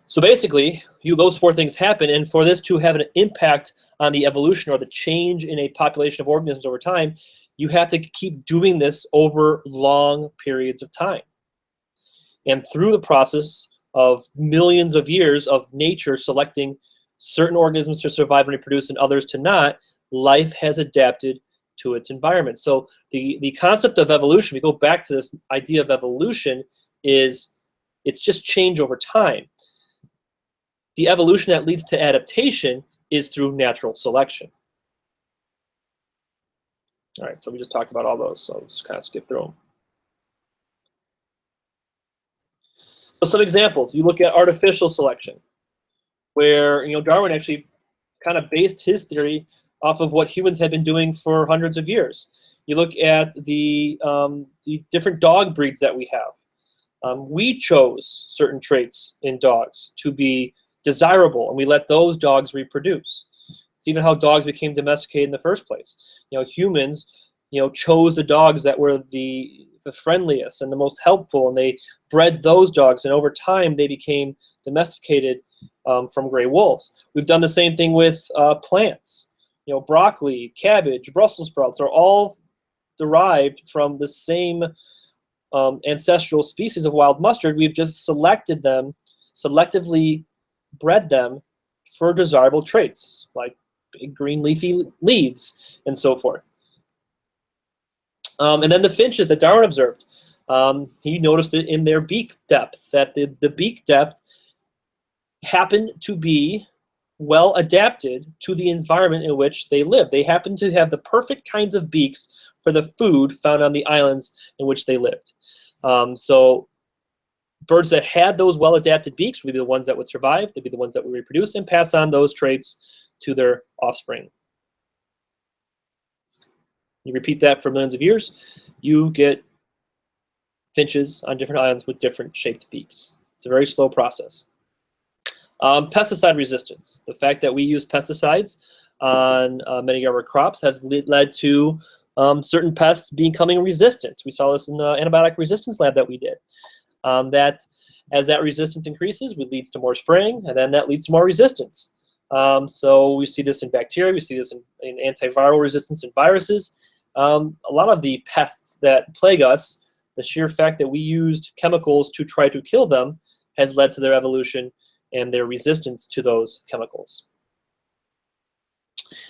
Speaker 1: So basically, those four things happen, and for this to have an impact on the evolution or the change in a population of organisms over time, you have to keep doing this over long periods of time. And through the process of millions of years of nature selecting certain organisms to survive and reproduce and others to not, life has adapted to its environment. So the concept of evolution, we go back to this idea of evolution, is it's just change over time. The evolution that leads to adaptation is through natural selection. All right, so we just talked about all those, so let's kind of skip through them. So some examples, you look at artificial selection, where Darwin actually kind of based his theory off of what humans had been doing for hundreds of years. You look at the different dog breeds that we have. We chose certain traits in dogs to be desirable, and we let those dogs reproduce. It's even how dogs became domesticated in the first place. Humans, chose the dogs that were the friendliest and the most helpful, and they bred those dogs, and over time they became domesticated from gray wolves. We've done the same thing with plants. Broccoli, cabbage, Brussels sprouts are all derived from the same ancestral species of wild mustard. We've just selected them, selectively bred them for desirable traits like big green leafy leaves and so forth. And then the finches that Darwin observed, he noticed it in their beak depth, that the beak depth happened to be well adapted to the environment in which they lived. They happened to have the perfect kinds of beaks for the food found on the islands in which they lived. So birds that had those well-adapted beaks would be the ones that would survive. They'd be the ones that would reproduce and pass on those traits to their offspring. You repeat that for millions of years, you get finches on different islands with different shaped beaks. It's a very slow process. Pesticide resistance. The fact that we use pesticides on many of our crops have led to certain pests becoming resistant. We saw this in the antibiotic resistance lab that we did. That as that resistance increases, it leads to more spraying, and then that leads to more resistance. So we see this in bacteria, we see this in antiviral resistance in viruses. A lot of the pests that plague us, the sheer fact that we used chemicals to try to kill them has led to their evolution and their resistance to those chemicals.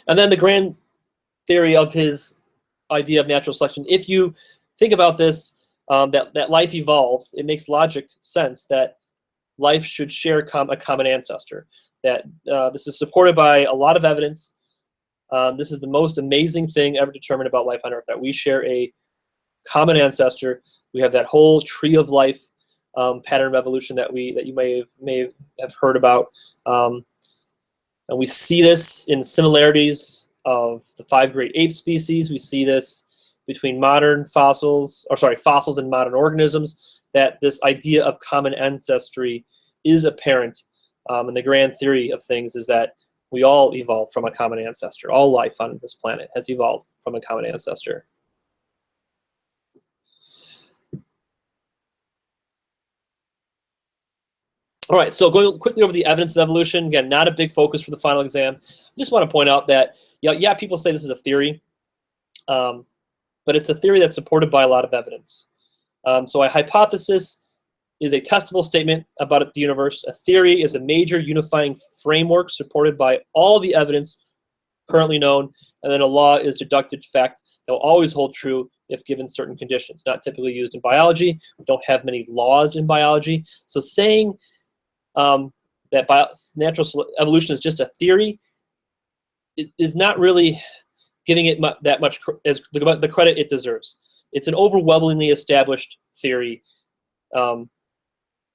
Speaker 1: And then the grand theory of his idea of natural selection, if you think about this, that life evolves, it makes logic sense that life should share a common ancestor. That this is supported by a lot of evidence. This is the most amazing thing ever determined about life on Earth, that we share a common ancestor. We have that whole tree of life pattern of evolution that you may have heard about. And we see this in similarities of the 5 great ape species. We see this between fossils and modern organisms, that this idea of common ancestry is apparent. And the grand theory of things is that we all evolved from a common ancestor. All life on this planet has evolved from a common ancestor. All right, so going quickly over the evidence of evolution. Again, not a big focus for the final exam. I just want to point out that, yeah, people say this is a theory, but it's a theory that's supported by a lot of evidence. So a hypothesis is a testable statement about the universe. A theory is a major unifying framework supported by all the evidence currently known, and then a law is deducted fact that will always hold true if given certain conditions. Not typically used in biology. We don't have many laws in biology. So saying that natural evolution is just a theory is not really giving it that much as the credit it deserves. It's an overwhelmingly established theory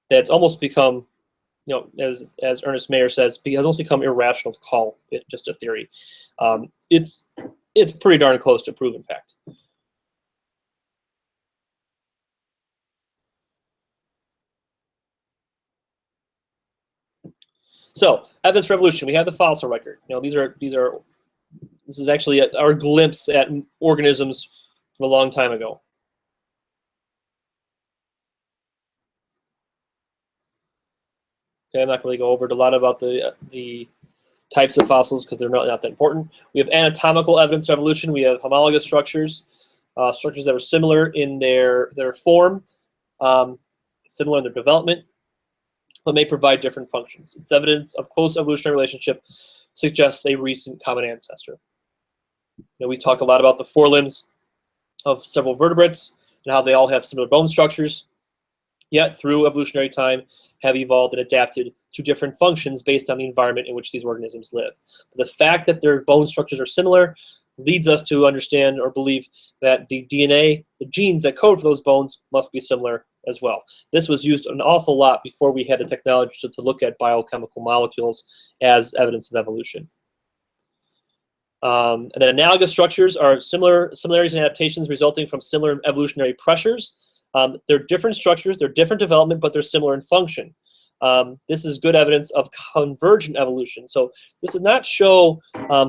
Speaker 1: that's almost become, as Ernest Mayr says, has almost become irrational to call it just a theory. It's pretty darn close to proven fact. So, at this revolution, we have the fossil record. This is actually our glimpse at organisms from a long time ago. Okay, I'm not going to go over a lot about the types of fossils because they're not that important. We have anatomical evidence of evolution. We have homologous structures, structures that are similar in their form, similar in their development, but may provide different functions. Its evidence of close evolutionary relationship suggests a recent common ancestor. We talk a lot about the forelimbs of several vertebrates and how they all have similar bone structures, yet through evolutionary time have evolved and adapted to different functions based on the environment in which these organisms live. But the fact that their bone structures are similar leads us to understand or believe that the DNA, the genes that code for those bones, must be similar as well. This was used an awful lot before we had the technology to look at biochemical molecules as evidence of evolution. And then analogous structures are similarities and adaptations resulting from similar evolutionary pressures. They're different structures, they're different development, but they're similar in function. This is good evidence of convergent evolution. So this does not show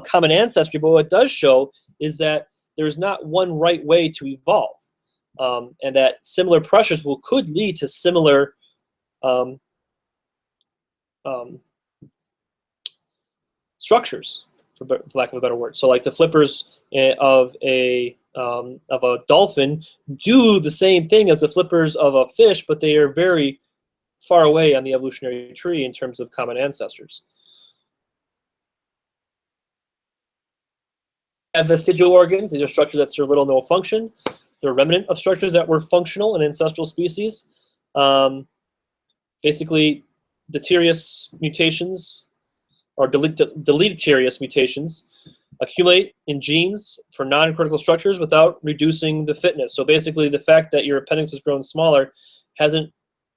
Speaker 1: common ancestry, but what it does show is that there's not one right way to evolve, and that similar pressures could lead to similar structures, for lack of a better word. So like the flippers of a dolphin do the same thing as the flippers of a fish, but they are very far away on the evolutionary tree in terms of common ancestors. Have vestigial organs. These are structures that serve little or no function. They're a remnant of structures that were functional in ancestral species. Basically, deleterious mutations or deleterious mutations accumulate in genes for non-critical structures without reducing the fitness. So basically, the fact that your appendix has grown smaller hasn't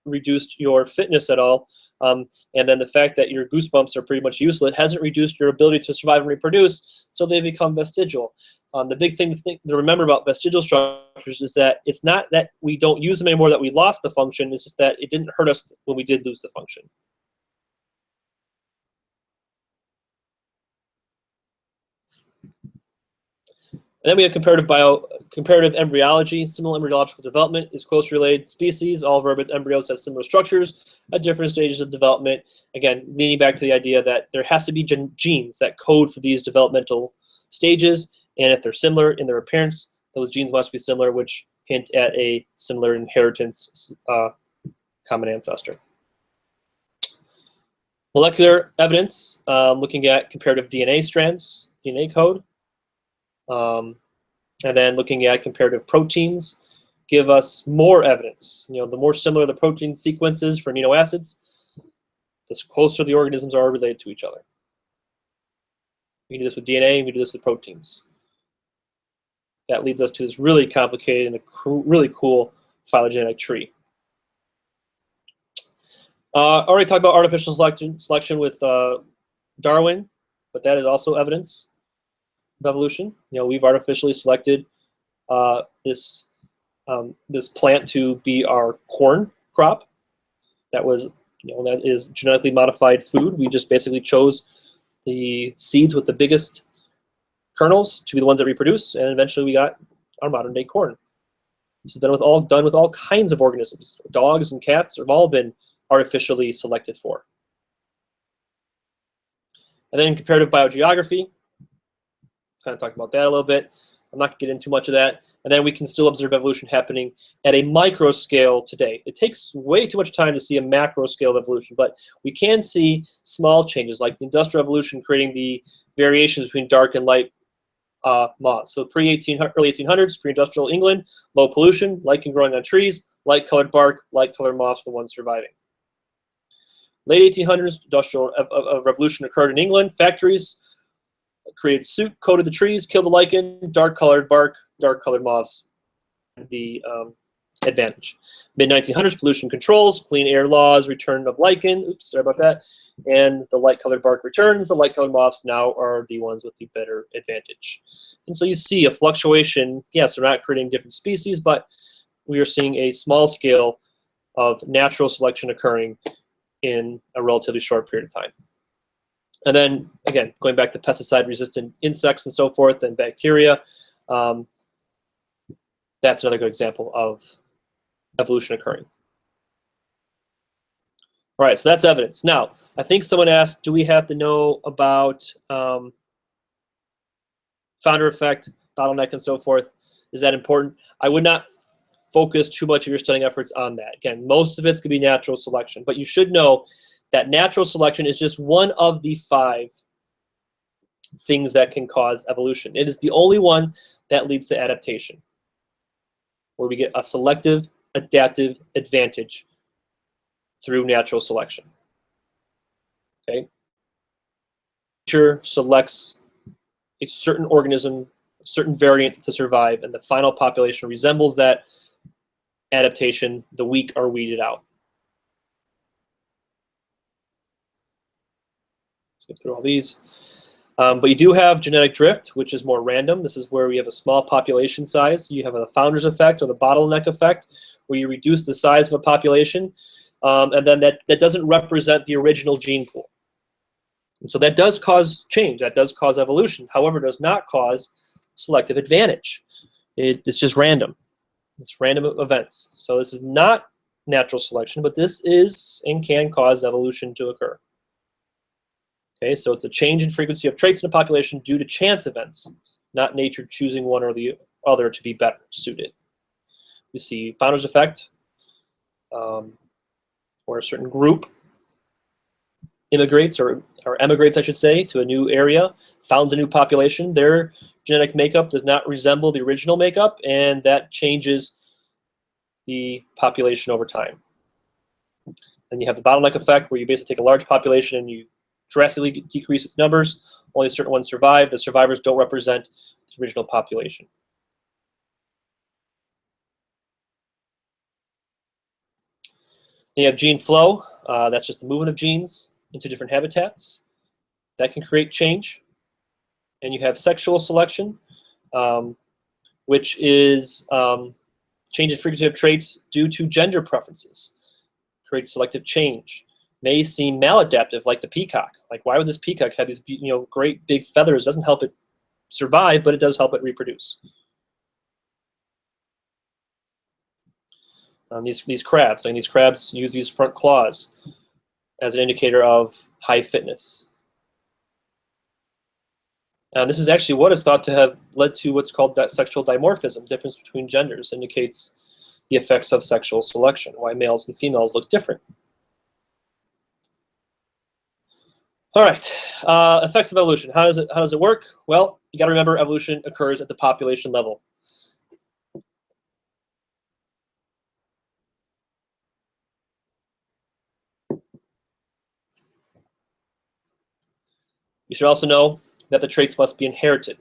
Speaker 1: reduced your fitness at all. And then the fact that your goosebumps are pretty much useless hasn't reduced your ability to survive and reproduce, so they become vestigial. The big thing to remember about vestigial structures is that it's not that we don't use them anymore, that we lost the function. It's just that it didn't hurt us when we did lose the function. And then we have comparative embryology. Similar embryological development is closely related species. All vertebrate embryos have similar structures at different stages of development. Again, leaning back to the idea that there has to be genes that code for these developmental stages, and if they're similar in their appearance, those genes must be similar, which hint at a similar inheritance common ancestor. Molecular evidence, looking at comparative DNA strands, DNA code. And then looking at comparative proteins give us more evidence. The more similar the protein sequences for amino acids, the closer the organisms are related to each other. We do this with DNA, and we do this with proteins. That leads us to this really complicated and really cool phylogenetic tree. Already talked about artificial selection with Darwin. but that is also evidence of evolution. We've artificially selected this plant to be our corn crop. That is genetically modified food. We just basically chose the seeds with the biggest kernels to be the ones that reproduce, and eventually we got our modern day corn. This is done with all kinds of organisms. Dogs and cats have all been artificially selected for. And then comparative biogeography, kind of talking about that a little bit. I'm not going to get into much of that. And then we can still observe evolution happening at a micro scale today. It takes way too much time to see a macro scale of evolution, but we can see small changes like the Industrial Revolution creating the variations between dark and light moths. So early 1800s, pre-industrial England, low pollution, lichen growing on trees, light-colored bark, light-colored moths are the ones surviving. Late 1800s, industrial revolution occurred in England. Factories created soot, coated the trees, killed the lichen, dark-colored bark, dark-colored moths. The advantage. Mid-1900s, pollution controls, clean air laws, return of lichen. Oops, sorry about that. And the light-colored bark returns. The light-colored moths now are the ones with the better advantage. And so you see a fluctuation. Yes, we're not creating different species, but we are seeing a small scale of natural selection occurring in a relatively short period of time. And then, again, going back to pesticide-resistant insects and so forth and bacteria, that's another good example of evolution occurring. All right, so that's evidence. Now, I think someone asked, do we have to know about founder effect, bottleneck, and so forth? Is that important? I would not focus too much of your studying efforts on that. Again, most of it's going to be natural selection, but you should know that natural selection is just one of the 5 things that can cause evolution. It is the only one that leads to adaptation, where we get a selective adaptive advantage through natural selection. Okay? Nature selects a certain organism, a certain variant to survive, and the final population resembles that adaptation. The weak are weeded out. Let's get through all these. But you do have genetic drift, which is more random. This is where we have a small population size. You have a founder's effect or the bottleneck effect, where you reduce the size of a population, and then that doesn't represent the original gene pool. And so that does cause change. That does cause evolution. However, it does not cause selective advantage. It's just random. It's random events. So this is not natural selection, but this is and can cause evolution to occur. Okay, so it's a change in frequency of traits in a population due to chance events, not nature choosing one or the other to be better suited. You see founder's effect, where a certain group immigrates or emigrates, I should say, to a new area, founds a new population. Their genetic makeup does not resemble the original makeup, and that changes the population over time. And you have the bottleneck effect, where you basically take a large population and you drastically decrease its numbers. Only certain ones survive. The survivors don't represent the original population. Then you have gene flow. That's just the movement of genes into different habitats. That can create change. And you have sexual selection, which is change in frequency of traits due to gender preferences. Creates selective change. May seem maladaptive, like the peacock. Like, why would this peacock have these great big feathers? It doesn't help it survive, but it does help it reproduce. These crabs, these crabs use these front claws as an indicator of high fitness. And this is actually what is thought to have led to what's called that sexual dimorphism, difference between genders, indicates the effects of sexual selection, why males and females look different. All right, effects of evolution. How does it work? Well, you got to remember evolution occurs at the population level. You should also know that the traits must be inherited.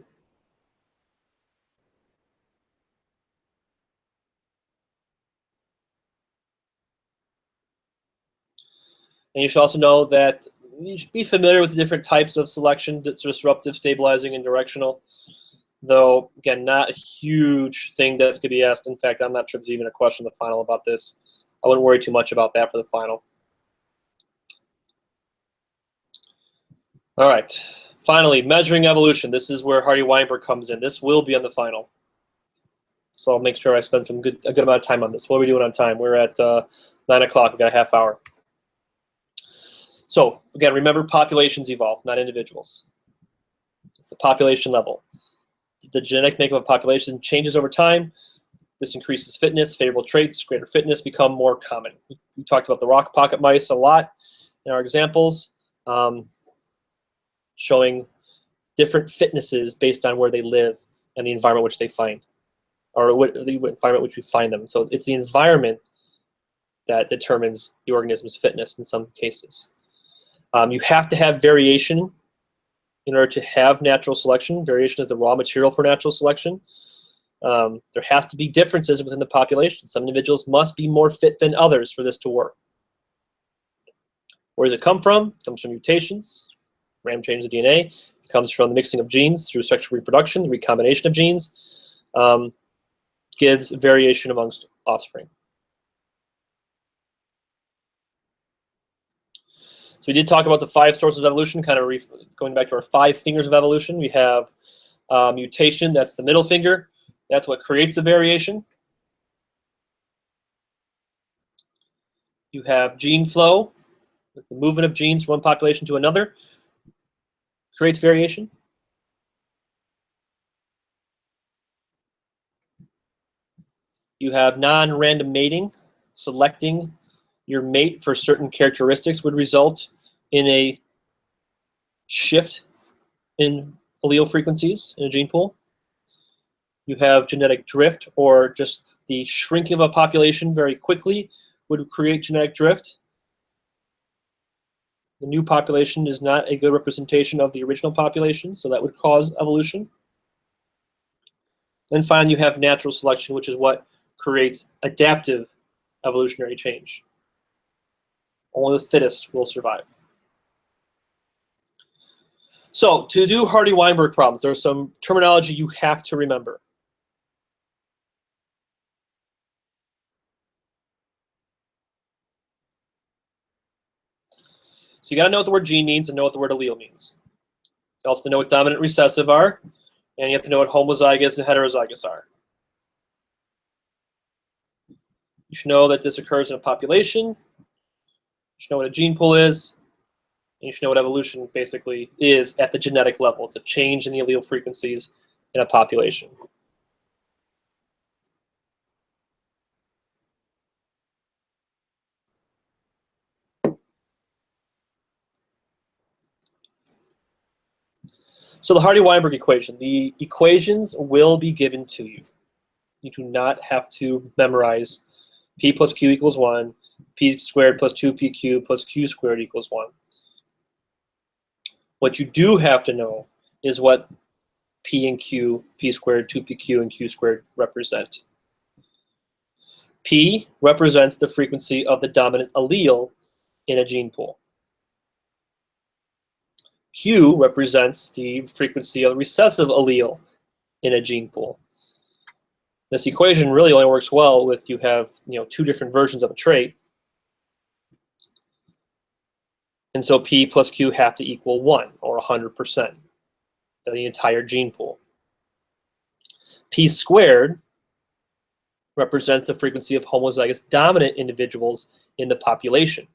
Speaker 1: And you should also know that you should be familiar with the different types of selection, disruptive, stabilizing, and directional. Though, again, not a huge thing that's going to be asked. In fact, I'm not sure if there's even a question in the final about this. I wouldn't worry too much about that for the final. All right. Finally, measuring evolution. This is where Hardy-Weinberg comes in. This will be on the final. So I'll make sure I spend a good amount of time on this. What are we doing on time? We're at 9 o'clock. We've got a half hour. So, again, remember populations evolve, not individuals. It's the population level. The genetic makeup of population changes over time. This increases fitness, favorable traits, greater fitness become more common. We talked about the rock pocket mice a lot in our examples, showing different fitnesses based on where they live and the environment which they find, or the environment which we find them. So it's the environment that determines the organism's fitness in some cases. You have to have variation in order to have natural selection. Variation is the raw material for natural selection. There has to be differences within the population. Some individuals must be more fit than others for this to work. Where does it come from? It comes from mutations, random change of DNA. It comes from the mixing of genes through sexual reproduction. The recombination of genes gives variation amongst offspring. So we did talk about the 5 sources of evolution, kind of going back to our 5 fingers of evolution. We have mutation, that's the middle finger. That's what creates the variation. You have gene flow, the movement of genes from one population to another creates variation. You have non-random mating. Selecting your mate for certain characteristics would result in a shift in allele frequencies in a gene pool. You have genetic drift, or just the shrinking of a population very quickly would create genetic drift. The new population is not a good representation of the original population, so that would cause evolution. And finally, you have natural selection, which is what creates adaptive evolutionary change. Only the fittest will survive. So to do Hardy-Weinberg problems, there's some terminology you have to remember. So you got to know what the word gene means and know what the word allele means. You also have to know what dominant recessive are, and you have to know what homozygous and heterozygous are. You should know that this occurs in a population. You should know what a gene pool is. And you should know what evolution basically is at the genetic level. It's a change in the allele frequencies in a population. So the Hardy-Weinberg equation. The equations will be given to you. You do not have to memorize p plus q equals 1, p squared plus 2p cubed plus q squared equals 1. What you do have to know is what p and q, p squared, 2pq, and q squared represent. P represents the frequency of the dominant allele in a gene pool. Q represents the frequency of the recessive allele in a gene pool. This equation really only works well with you have 2 different versions of a trait. And so P plus Q have to equal 1, or 100%, of the entire gene pool. P squared represents the frequency of homozygous dominant individuals in the population.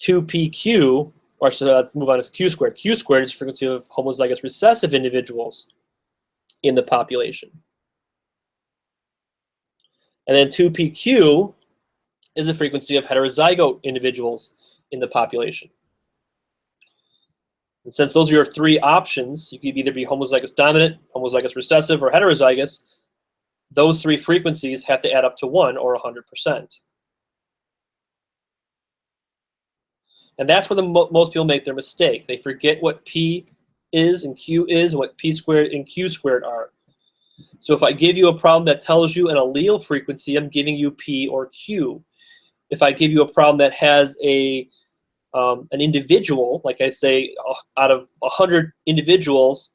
Speaker 1: 2pq, or so let's move on to q squared. Q squared is the frequency of homozygous recessive individuals in the population. And then 2pq is the frequency of heterozygote individuals in the population. And since those are your 3 options, you could either be homozygous dominant, homozygous recessive, or heterozygous. Those 3 frequencies have to add up to 1, or 100%. And that's where most people make their mistake. They forget what P is and Q is and what P squared and Q squared are. So if I give you a problem that tells you an allele frequency, I'm giving you P or Q. if I give you a problem that has an individual, like I say, out of 100 individuals,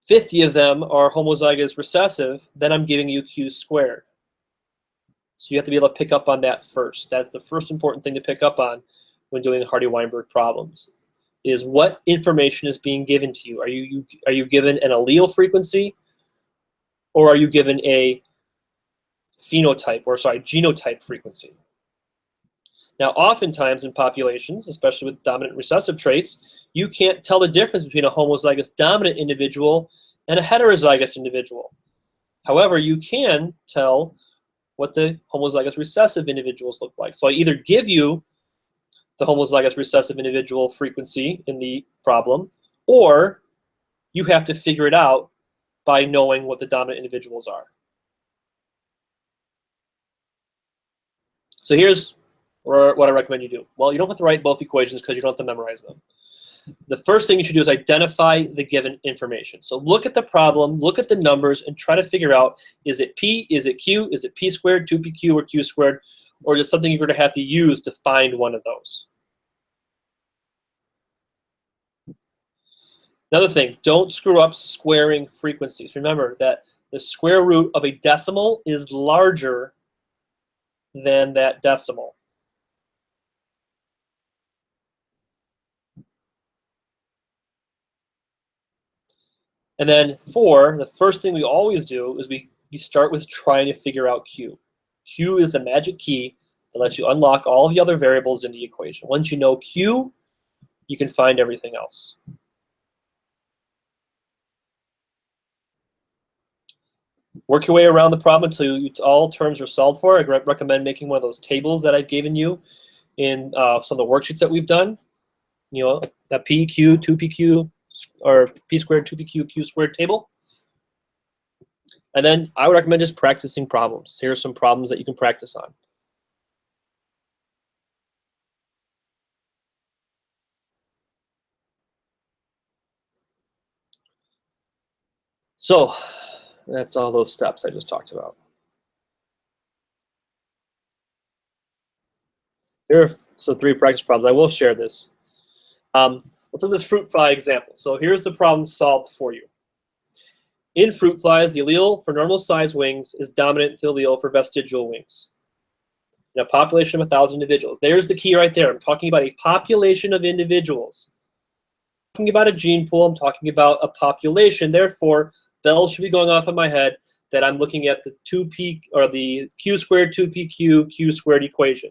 Speaker 1: 50 of them are homozygous recessive, then I'm giving you Q squared. So you have to be able to pick up on that first. That's the first important thing to pick up on when doing Hardy-Weinberg problems, is what information is being given to you. Are you given an allele frequency, or are you given a genotype frequency? Now, oftentimes in populations, especially with dominant recessive traits, you can't tell the difference between a homozygous dominant individual and a heterozygous individual. However, you can tell what the homozygous recessive individuals look like. So I either give you the homozygous recessive individual frequency in the problem, or you have to figure it out by knowing what the dominant individuals are. So here's what I recommend you do. Well, you don't have to write both equations because you don't have to memorize them. The first thing you should do is identify the given information. So look at the problem, look at the numbers, and try to figure out, is it P, is it Q, is it P squared, 2PQ, or Q squared, or just something you're going to have to use to find one of those. Another thing, don't screw up squaring frequencies. Remember that the square root of a decimal is larger than that decimal. And then 4, the first thing we always do is we start with trying to figure out Q. Q is the magic key that lets you unlock all of the other variables in the equation. Once you know Q, you can find everything else. Work your way around the problem until all terms are solved for. I recommend making one of those tables that I've given you in some of the worksheets that we've done. You know, that PQ, 2PQ, or P squared, 2PQ, Q squared table. And then I would recommend just practicing problems. Here are some problems that you can practice on. So that's all those steps I just talked about. Here are some 3 practice problems. I will share this. Let's look at this fruit fly example. So here's the problem solved for you. In fruit flies, the allele for normal size wings is dominant to the allele for vestigial wings. In a population of 1,000 individuals. There's the key right there. I'm talking about a population of individuals. I'm talking about a gene pool. I'm talking about a population. Therefore, bells should be going off in my head that I'm looking at the 2P or the Q squared 2PQ Q squared equation.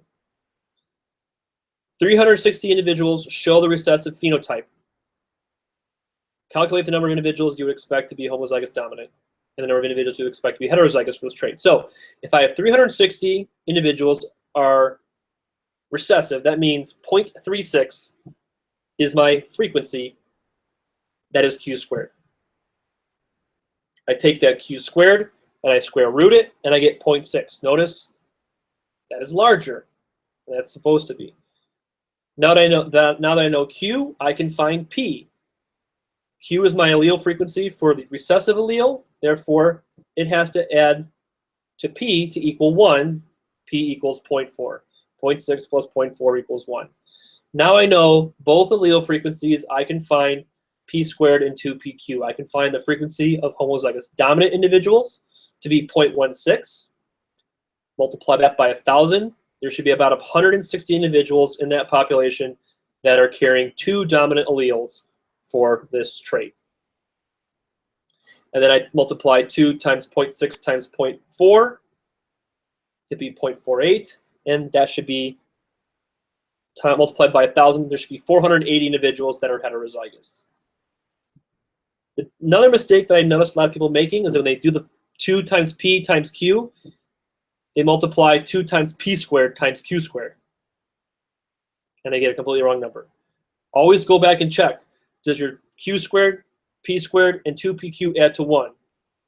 Speaker 1: 360 individuals show the recessive phenotype. Calculate the number of individuals you would expect to be homozygous dominant and the number of individuals you would expect to be heterozygous for this trait. So if I have 360 individuals are recessive, that means 0.36 is my frequency. That is Q squared. I take that Q squared and I square root it and I get 0.6. Notice that is larger than that's supposed to be. Now that I know Q, I can find P. Q is my allele frequency for the recessive allele. Therefore, it has to add to P to equal 1. P equals 0.4. 0.6 plus 0.4 equals 1. Now I know both allele frequencies. I can find P squared and 2PQ. I can find the frequency of homozygous dominant individuals to be 0.16. Multiply that by 1,000. There should be about 160 individuals in that population that are carrying 2 dominant alleles for this trait. And then I multiply 2 times 0.6 times 0.4 to be 0.48, and that should be multiplied by 1,000. There should be 480 individuals that are heterozygous. Another mistake that I noticed a lot of people making is when they do the 2 times P times Q, they multiply 2 times P squared times Q squared, and they get a completely wrong number. Always go back and check. Does your Q squared, P squared, and 2PQ add to 1?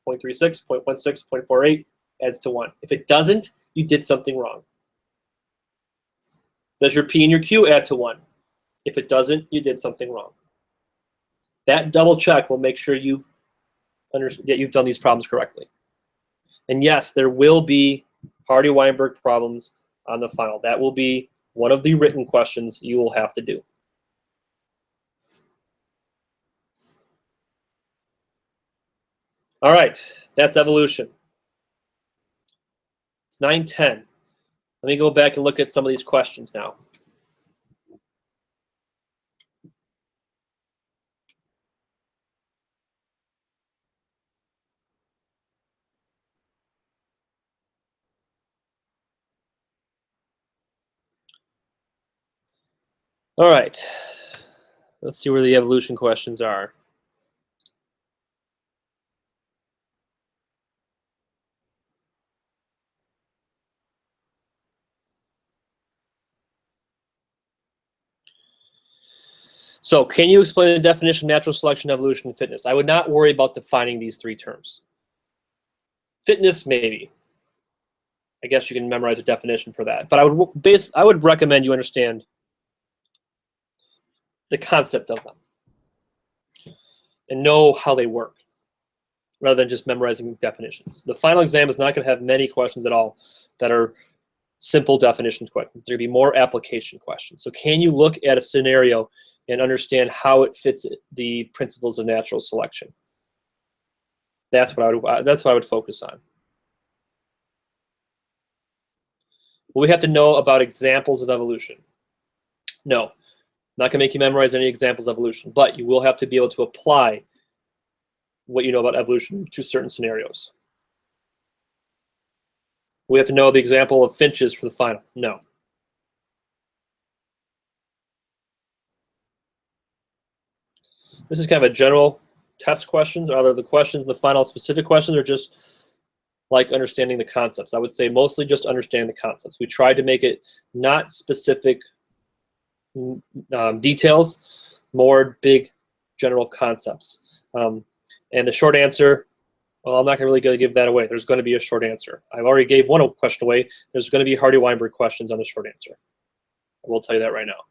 Speaker 1: 0.36, 0.16, 0.48 adds to 1. If it doesn't, you did something wrong. Does your P and your Q add to 1? If it doesn't, you did something wrong. That double check will make sure you understand that you've done these problems correctly. And yes, there will be Hardy-Weinberg problems on the final. That will be one of the written questions you will have to do. All right, that's evolution. It's 9:10. Let me go back and look at some of these questions now. All right, let's see where the evolution questions are. So, can you explain the definition of natural selection, evolution, and fitness? I would not worry about defining these three terms. Fitness, maybe. I guess you can memorize a definition for that. But I would recommend you understand the concept of them and know how they work, rather than just memorizing definitions. The final exam is not going to have many questions at all that are simple definition questions. There will be more application questions. So can you look at a scenario and understand how it fits the principles of natural selection? That's what I would focus on. Will we have to know about examples of evolution? No. I'm not going to make you memorize any examples of evolution, but you will have to be able to apply what you know about evolution to certain scenarios. We have to know the example of finches for the final. No. This is kind of a general test questions. Are the questions in the final specific questions, or just like understanding the concepts? I would say mostly just understanding the concepts. We tried to make it not specific details, more big general concepts. And the short answer, well, I'm not really going to give that away. There's going to be a short answer. I've already gave one question away. There's going to be Hardy-Weinberg questions on the short answer. I will tell you that right now.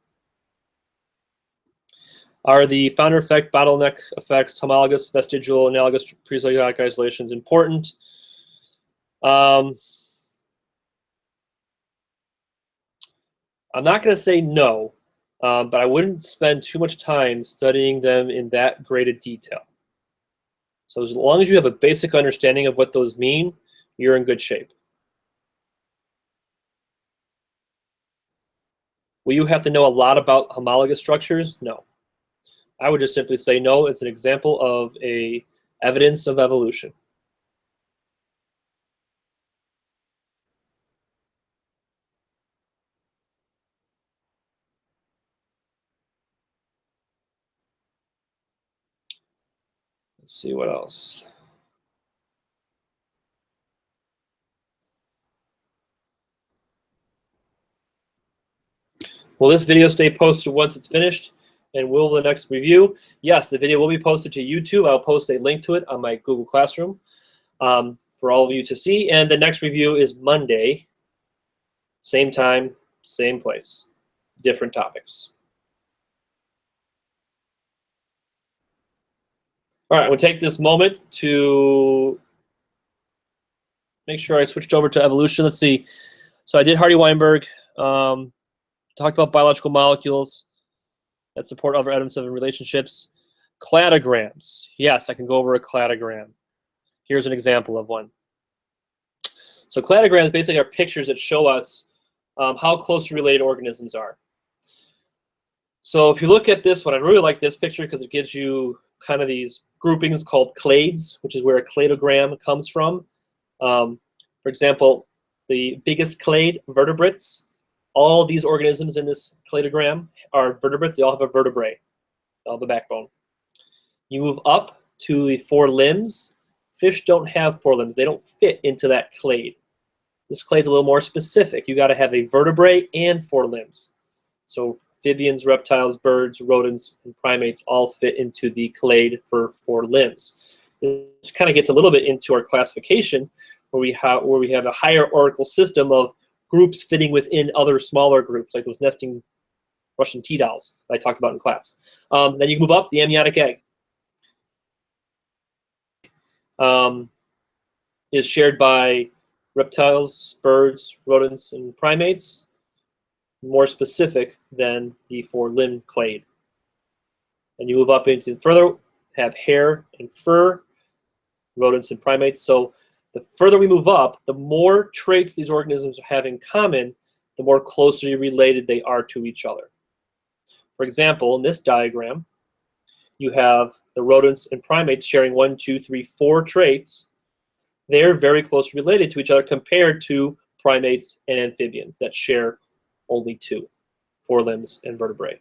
Speaker 1: Are the founder effect, bottleneck effects, homologous, vestigial, analogous, pre-symbiotic isolations important? I'm not going to say no, but I wouldn't spend too much time studying them in that great a detail. So as long as you have a basic understanding of what those mean, you're in good shape. Will you have to know a lot about homologous structures? No. I would just simply say no, it's an example of a evidence of evolution. Let's see what else. Will this video stay posted once it's finished? And will the next review? Yes, the video will be posted to YouTube. I'll post a link to it on my Google Classroom for all of you to see. And the next review is Monday, same time, same place, different topics. All right, I'm going to take this moment to make sure I switched over to evolution. Let's see. So I did Hardy-Weinberg, talked about biological molecules that support other atoms of relationships. Cladograms. Yes, I can go over a cladogram. Here's an example of one. So cladograms basically are pictures that show us how closely related organisms are. So if you look at this one, I really like this picture because it gives you kind of these groupings called clades, which is where a cladogram comes from. For example, the biggest clade, vertebrates. All these organisms in this cladogram are vertebrates. They all have a vertebrae, all the backbone. You move up to the four limbs. Fish don't have four limbs. They don't fit into that clade. This clade's a little more specific. You got to have a vertebrae and four limbs. So amphibians, reptiles, birds, rodents, and primates all fit into the clade for four limbs. This kind of gets a little bit into our classification, where we have a hierarchical system of groups fitting within other smaller groups, like those nesting Russian tea dolls that I talked about in class. Then you move up, the amniotic egg is shared by reptiles, birds, rodents, and primates, more specific than the four-limbed clade. And you move up into further, have hair and fur, rodents and primates. So the further we move up, the more traits these organisms have in common, the more closely related they are to each other. For example, in this diagram, you have the rodents and primates sharing 1, 2, 3, 4 traits. They're very closely related to each other compared to primates and amphibians that share only 2, forelimbs and vertebrae.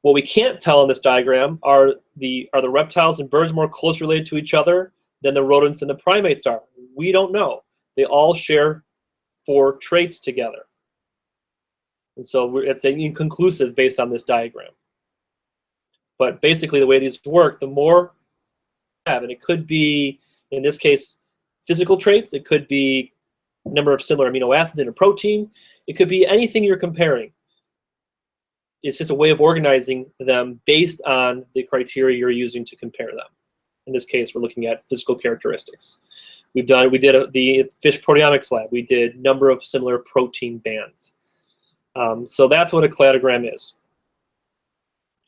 Speaker 1: What we can't tell in this diagram are the reptiles and birds more closely related to each other than the rodents and the primates are. We don't know. They all share 4 traits together. And so it's inconclusive based on this diagram. But basically the way these work, the more you have, and it could be, in this case, physical traits, it could be number of similar amino acids in a protein, it could be anything you're comparing. It's just a way of organizing them based on the criteria you're using to compare them. In this case, we're looking at physical characteristics. We did the fish proteomics lab. We did number of similar protein bands. So that's what a cladogram is.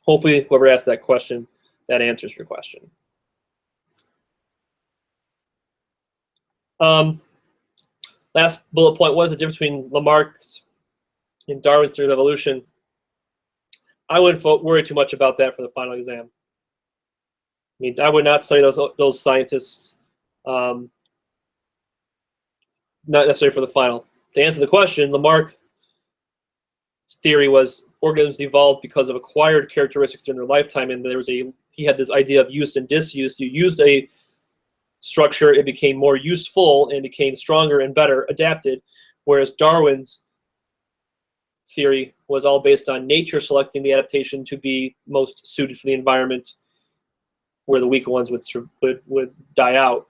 Speaker 1: Hopefully, whoever asked that question, that answers your question. Last bullet point was the difference between Lamarck's and Darwin's theory of evolution. I wouldn't worry too much about that for the final exam. I mean, I would not study those scientists, not necessarily for the final. To answer the question, Lamarck's theory was organisms evolved because of acquired characteristics during their lifetime, and he had this idea of use and disuse. You used a structure, it became more useful and became stronger and better adapted, whereas Darwin's theory was all based on nature selecting the adaptation to be most suited for the environment, where the weaker ones would die out.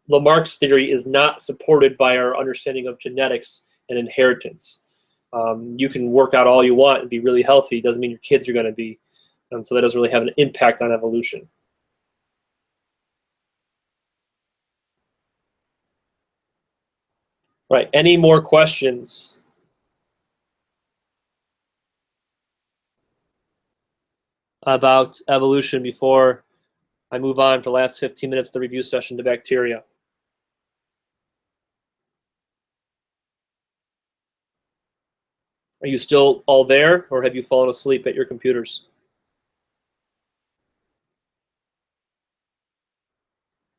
Speaker 1: Lamarck's theory is not supported by our understanding of genetics and inheritance. You can work out all you want and be really healthy. It doesn't mean your kids are going to be. And so that doesn't really have an impact on evolution. Right, any more questions? About evolution before I move on to the last 15 minutes of the review session to bacteria? Are you still all there, or have you fallen asleep at your computers?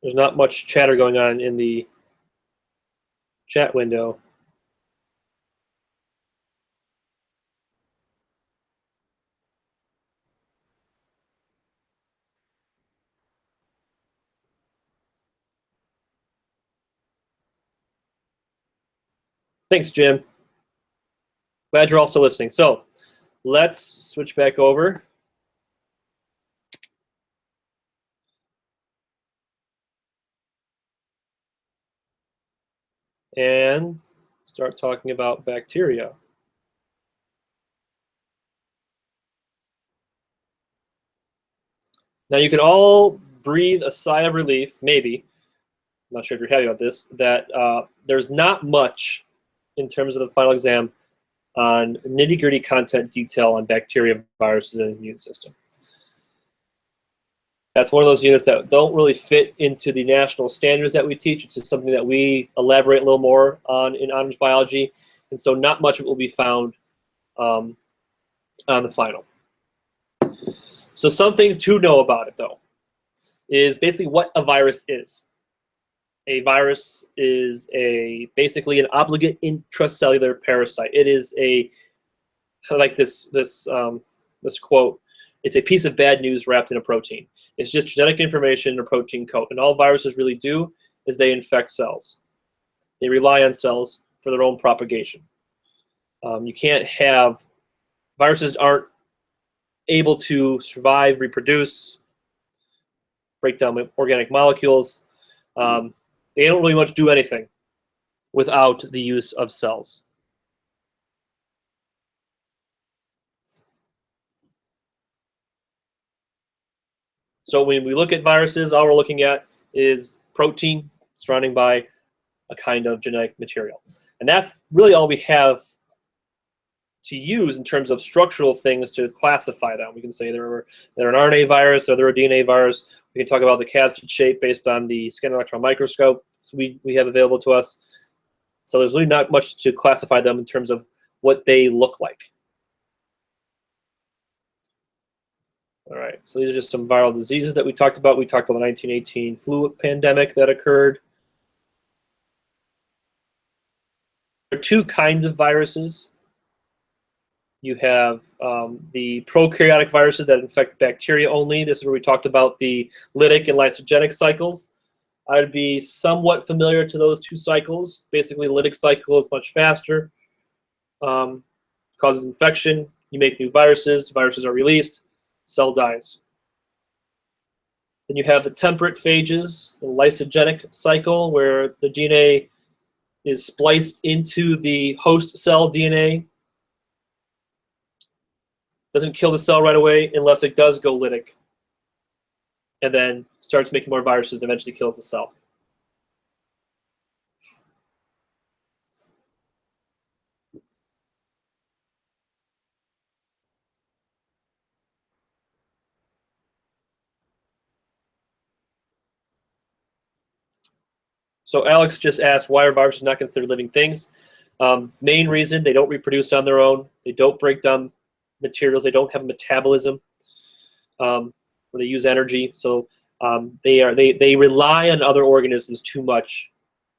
Speaker 1: There's not much chatter going on in the chat window. Thanks, Jim. Glad you're all still listening. So let's switch back over. And start talking about bacteria. Now you can all breathe a sigh of relief, maybe. I'm not sure if you're happy about this, that there's not much in terms of the final exam on nitty-gritty content detail on bacteria, viruses, and the immune system. That's one of those units that don't really fit into the national standards that we teach. It's just something that we elaborate a little more on in honors biology, and so not much of it will be found on the final. So some things to know about it, though, is basically what a virus is. A virus is basically an obligate intracellular parasite. It is like this quote. It's a piece of bad news wrapped in a protein. It's just genetic information in a protein coat. And all viruses really do is they infect cells. They rely on cells for their own propagation. You can't have, viruses aren't able to survive, reproduce, break down organic molecules. They don't really want to do anything without the use of cells. So when we look at viruses, all we're looking at is protein surrounding by a kind of genetic material. And that's really all we have to use in terms of structural things to classify them. We can say they're an RNA virus or they're a DNA virus. We can talk about the capsid shape based on the scanner electron microscope we have available to us. So there's really not much to classify them in terms of what they look like. All right, so these are just some viral diseases that we talked about. We talked about the 1918 flu pandemic that occurred. There are two kinds of viruses. You have the prokaryotic viruses that infect bacteria only. This is where we talked about the lytic and lysogenic cycles. I'd be somewhat familiar to those two cycles. Basically, the lytic cycle is much faster, causes infection. You make new viruses. Viruses are released. Cell dies. Then you have the temperate phages, the lysogenic cycle, where the DNA is spliced into the host cell DNA. Doesn't kill the cell right away unless it does go lytic, and then starts making more viruses and eventually kills the cell. So Alex just asked, why are viruses not considered living things? Main reason, they don't reproduce on their own. They don't break down materials. They don't have metabolism where they use energy. So they rely on other organisms too much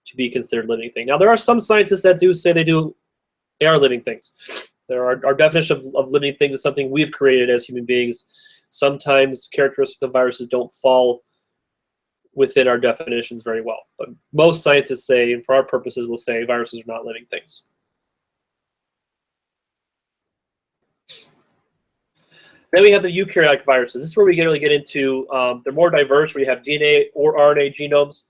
Speaker 1: to be considered living thing. Now, there are some scientists that do say they are living things. Our definition of living things is something we've created as human beings. Sometimes characteristics of viruses don't fall within our definitions very well. But most scientists say, and for our purposes, will say viruses are not living things. Then we have the eukaryotic viruses. This is where we really get into, they're more diverse, where you have DNA or RNA genomes.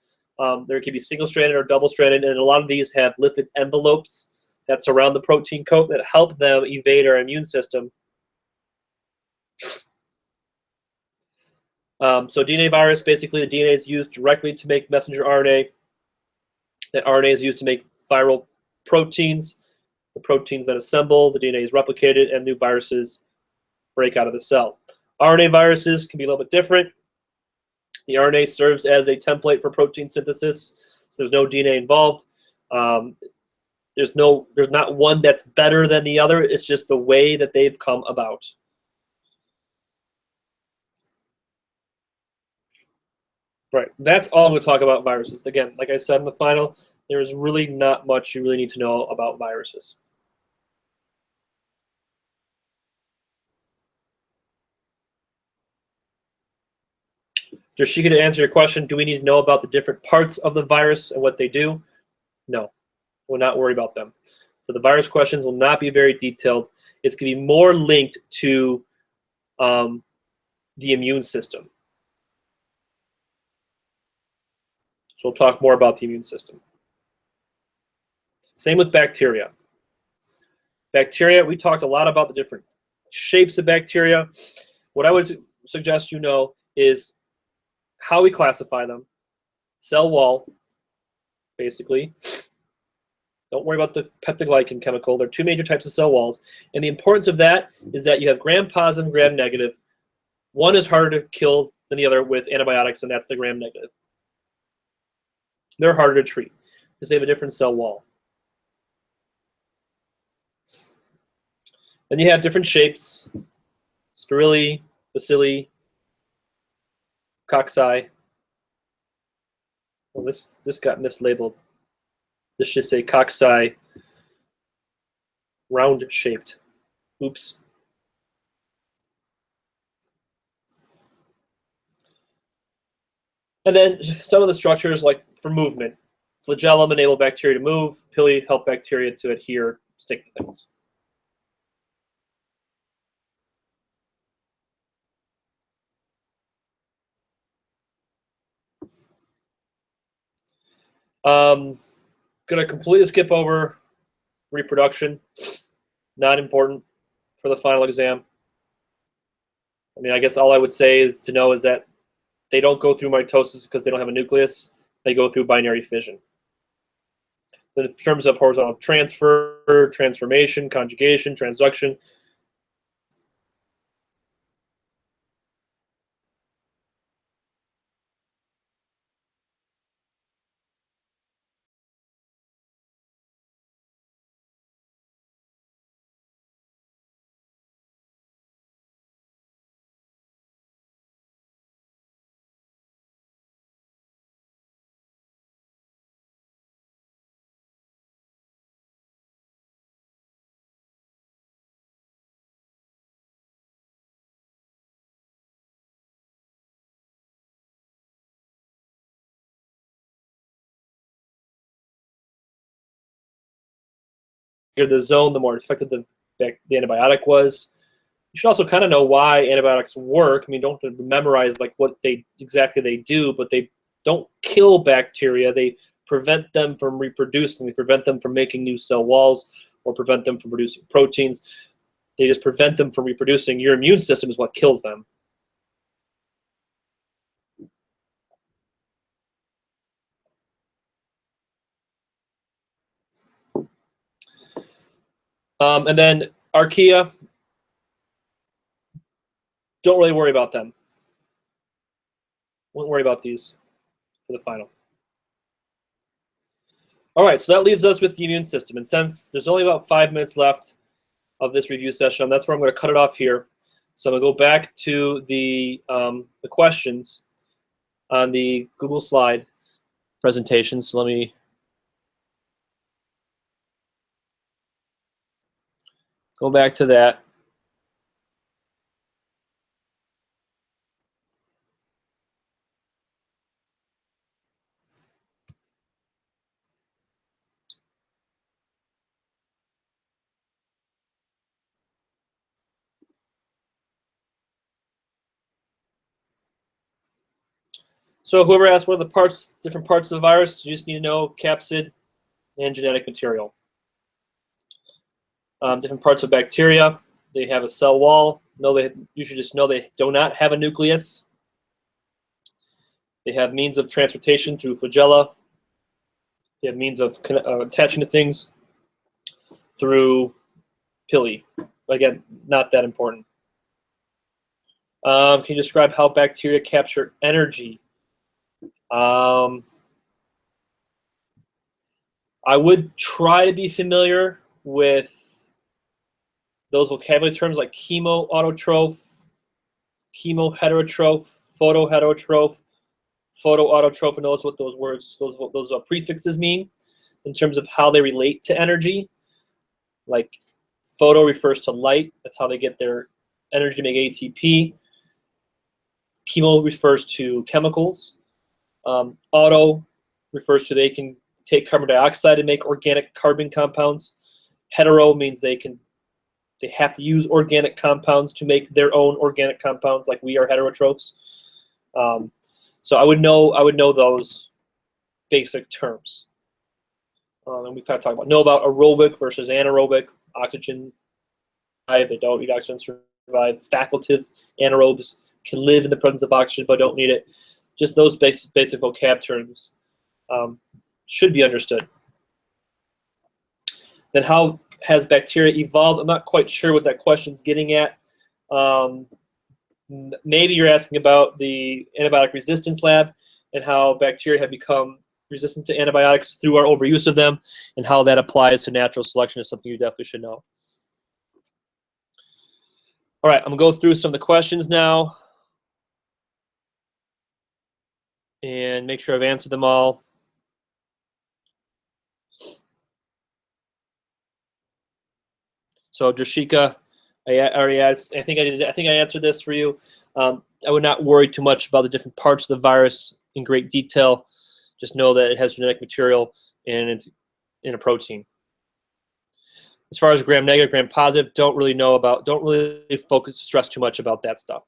Speaker 1: There can be single-stranded or double-stranded, and a lot of these have lipid envelopes that surround the protein coat that help them evade our immune system. So DNA virus, basically the DNA is used directly to make messenger RNA. That RNA is used to make viral proteins. The proteins that assemble, the DNA is replicated, and new viruses break out of the cell. RNA viruses can be a little bit different. The RNA serves as a template for protein synthesis, so there's no DNA involved. There's not one that's better than the other. It's just the way that they've come about. Right, that's all I'm going to talk about viruses. Again, like I said in the final, there is really not much you really need to know about viruses. Yoshika, to answer your question, do we need to know about the different parts of the virus and what they do? No, we'll not worry about them. So the virus questions will not be very detailed. It's going to be more linked to the immune system. So we'll talk more about the immune system. Same with bacteria. Bacteria, we talked a lot about the different shapes of bacteria. What I would suggest you know is how we classify them. Cell wall, basically. Don't worry about the peptidoglycan chemical. There are two major types of cell walls. And the importance of that is that you have gram-positive and gram-negative. One is harder to kill than the other with antibiotics, and that's the gram-negative. They're harder to treat because they have a different cell wall. Then you have different shapes: spirili, bacilli, cocci. Well, this got mislabeled. This should say cocci, round-shaped. Oops. And then some of the structures, like for movement. Flagellum enable bacteria to move. Pili help bacteria to adhere, stick to things. Going to completely skip over reproduction. Not important for the final exam. I mean, I guess all I would say is to know is that they don't go through mitosis because they don't have a nucleus. They go through binary fission. in terms of horizontal transfer, transformation, conjugation, transduction. Bigger the zone, the more effective the antibiotic was. You should also kind of know why antibiotics work. I mean, don't have to memorize like what they exactly they do, but they don't kill bacteria. They prevent them from reproducing. They prevent them from making new cell walls or prevent them from producing proteins. They just prevent them from reproducing. Your immune system is what kills them. And then archaea, don't really worry about them. Won't worry about these for the final. All right, so that leaves us with the immune system. And since there's only about 5 minutes left of this review session, that's where I'm going to cut it off here. So I'm going to go back to the questions on the Google slide presentation. So let me go back to that. So whoever asked what are the parts, different parts of the virus, you just need to know capsid and genetic material. Different parts of bacteria, they have a cell wall. You should just know they do not have a nucleus. They have means of transportation through flagella. They have means of attaching to things through pili. Again, not that important. Can you describe how bacteria capture energy? I would try to be familiar with those vocabulary terms like chemoautotroph, chemoheterotroph, photoheterotroph, photoautotroph, and knows what those words, those prefixes mean in terms of how they relate to energy. Like photo refers to light. That's how they get their energy to make ATP. Chemo refers to chemicals. Auto refers to they can take carbon dioxide and make organic carbon compounds. Hetero means they have to use organic compounds to make their own organic compounds, like we are heterotrophs. So I would know those basic terms. And we kind of know about aerobic versus anaerobic. Oxygen, they don't need oxygen to survive. Facultative anaerobes can live in the presence of oxygen but don't need it. Just those basic vocab terms should be understood. Then how has bacteria evolved? I'm not quite sure what that question's getting at. Maybe you're asking about the antibiotic resistance lab and how bacteria have become resistant to antibiotics through our overuse of them, and how that applies to natural selection is something you definitely should know. All right, I'm gonna go through some of the questions now and make sure I've answered them all. So Drashika, I already asked. I think I answered this for you. I would not worry too much about the different parts of the virus in great detail. Just know that it has genetic material and it's in a protein. As far as gram-negative, gram-positive, don't really stress too much about that stuff.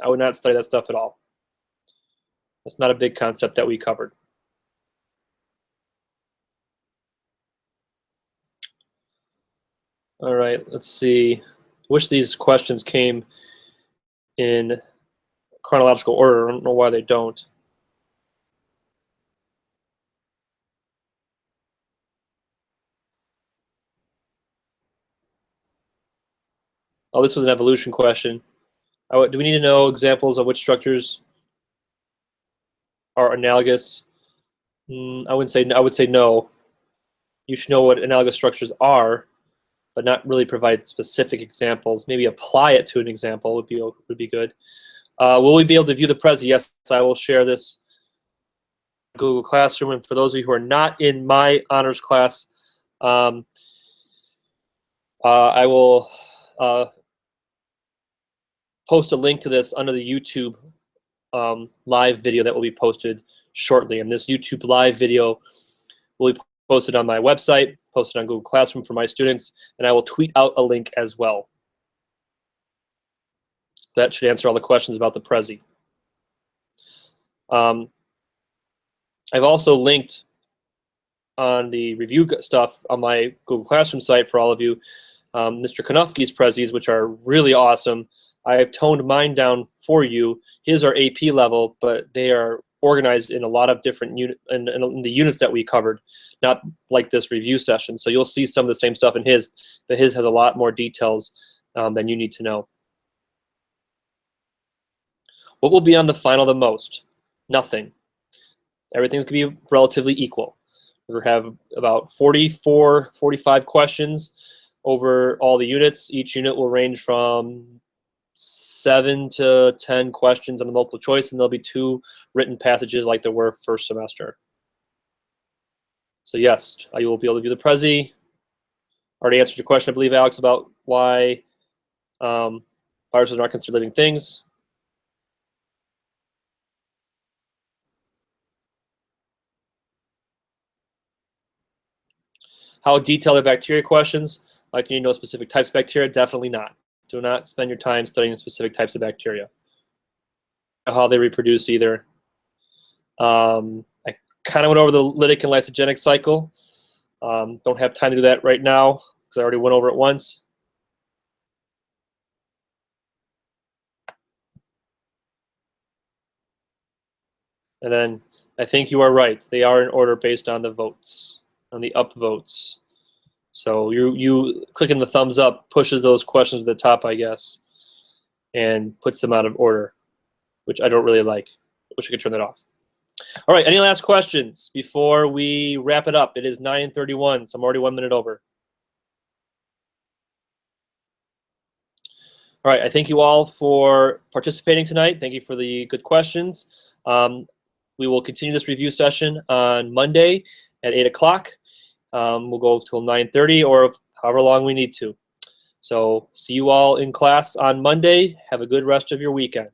Speaker 1: I would not study that stuff at all. That's not a big concept that we covered. All right, let's see. Wish these questions came in chronological order. I don't know why they don't. Oh, this was an evolution question. Do we need to know examples of which structures are analogous? I would say no. You should know what analogous structures are, but not really provide specific examples. Maybe apply it to an example would be good. Will we be able to view the Prezi? Yes, I will share this Google Classroom. And for those of you who are not in my honors class, I will post a link to this under the YouTube live video that will be posted shortly. And this YouTube live video will be posted on my website, posted on Google Classroom for my students, and I will tweet out a link as well. That should answer all the questions about the Prezi. I've also linked on the review stuff on my Google Classroom site for all of you, Mr. Konofsky's Prezis, which are really awesome. I have toned mine down for you. His are AP level, but they are organized in a lot of different in the units that we covered, not like this review session. So you'll see some of the same stuff in his, but his has a lot more details than you need to know. What will be on the final the most? Nothing. Everything's going to be relatively equal. We're going to have about 44, 45 questions over all the units. Each unit will range from 7 to 10 questions on the multiple choice, and there'll be 2 written passages like there were first semester. So yes, you will be able to view the Prezi. Already answered your question, I believe, Alex, about why viruses are not considered living things. How detailed are bacteria questions? Like, you know specific types of bacteria? Definitely not. Do not spend your time studying specific types of bacteria. How they reproduce either. I kind of went over the lytic and lysogenic cycle. Don't have time to do that right now because I already went over it once. And then I think you are right. They are in order based on the votes, on the upvotes. So you clicking the thumbs up pushes those questions to the top, I guess, and puts them out of order, which I don't really like. I wish I could turn that off. All right, any last questions before we wrap it up? It is 9:31, so I'm already 1 minute over. All right, I thank you all for participating tonight. Thank you for the good questions. We will continue this review session on Monday at 8 o'clock. We'll go till 9:30 or however long we need to. So see you all in class on Monday. Have a good rest of your weekend.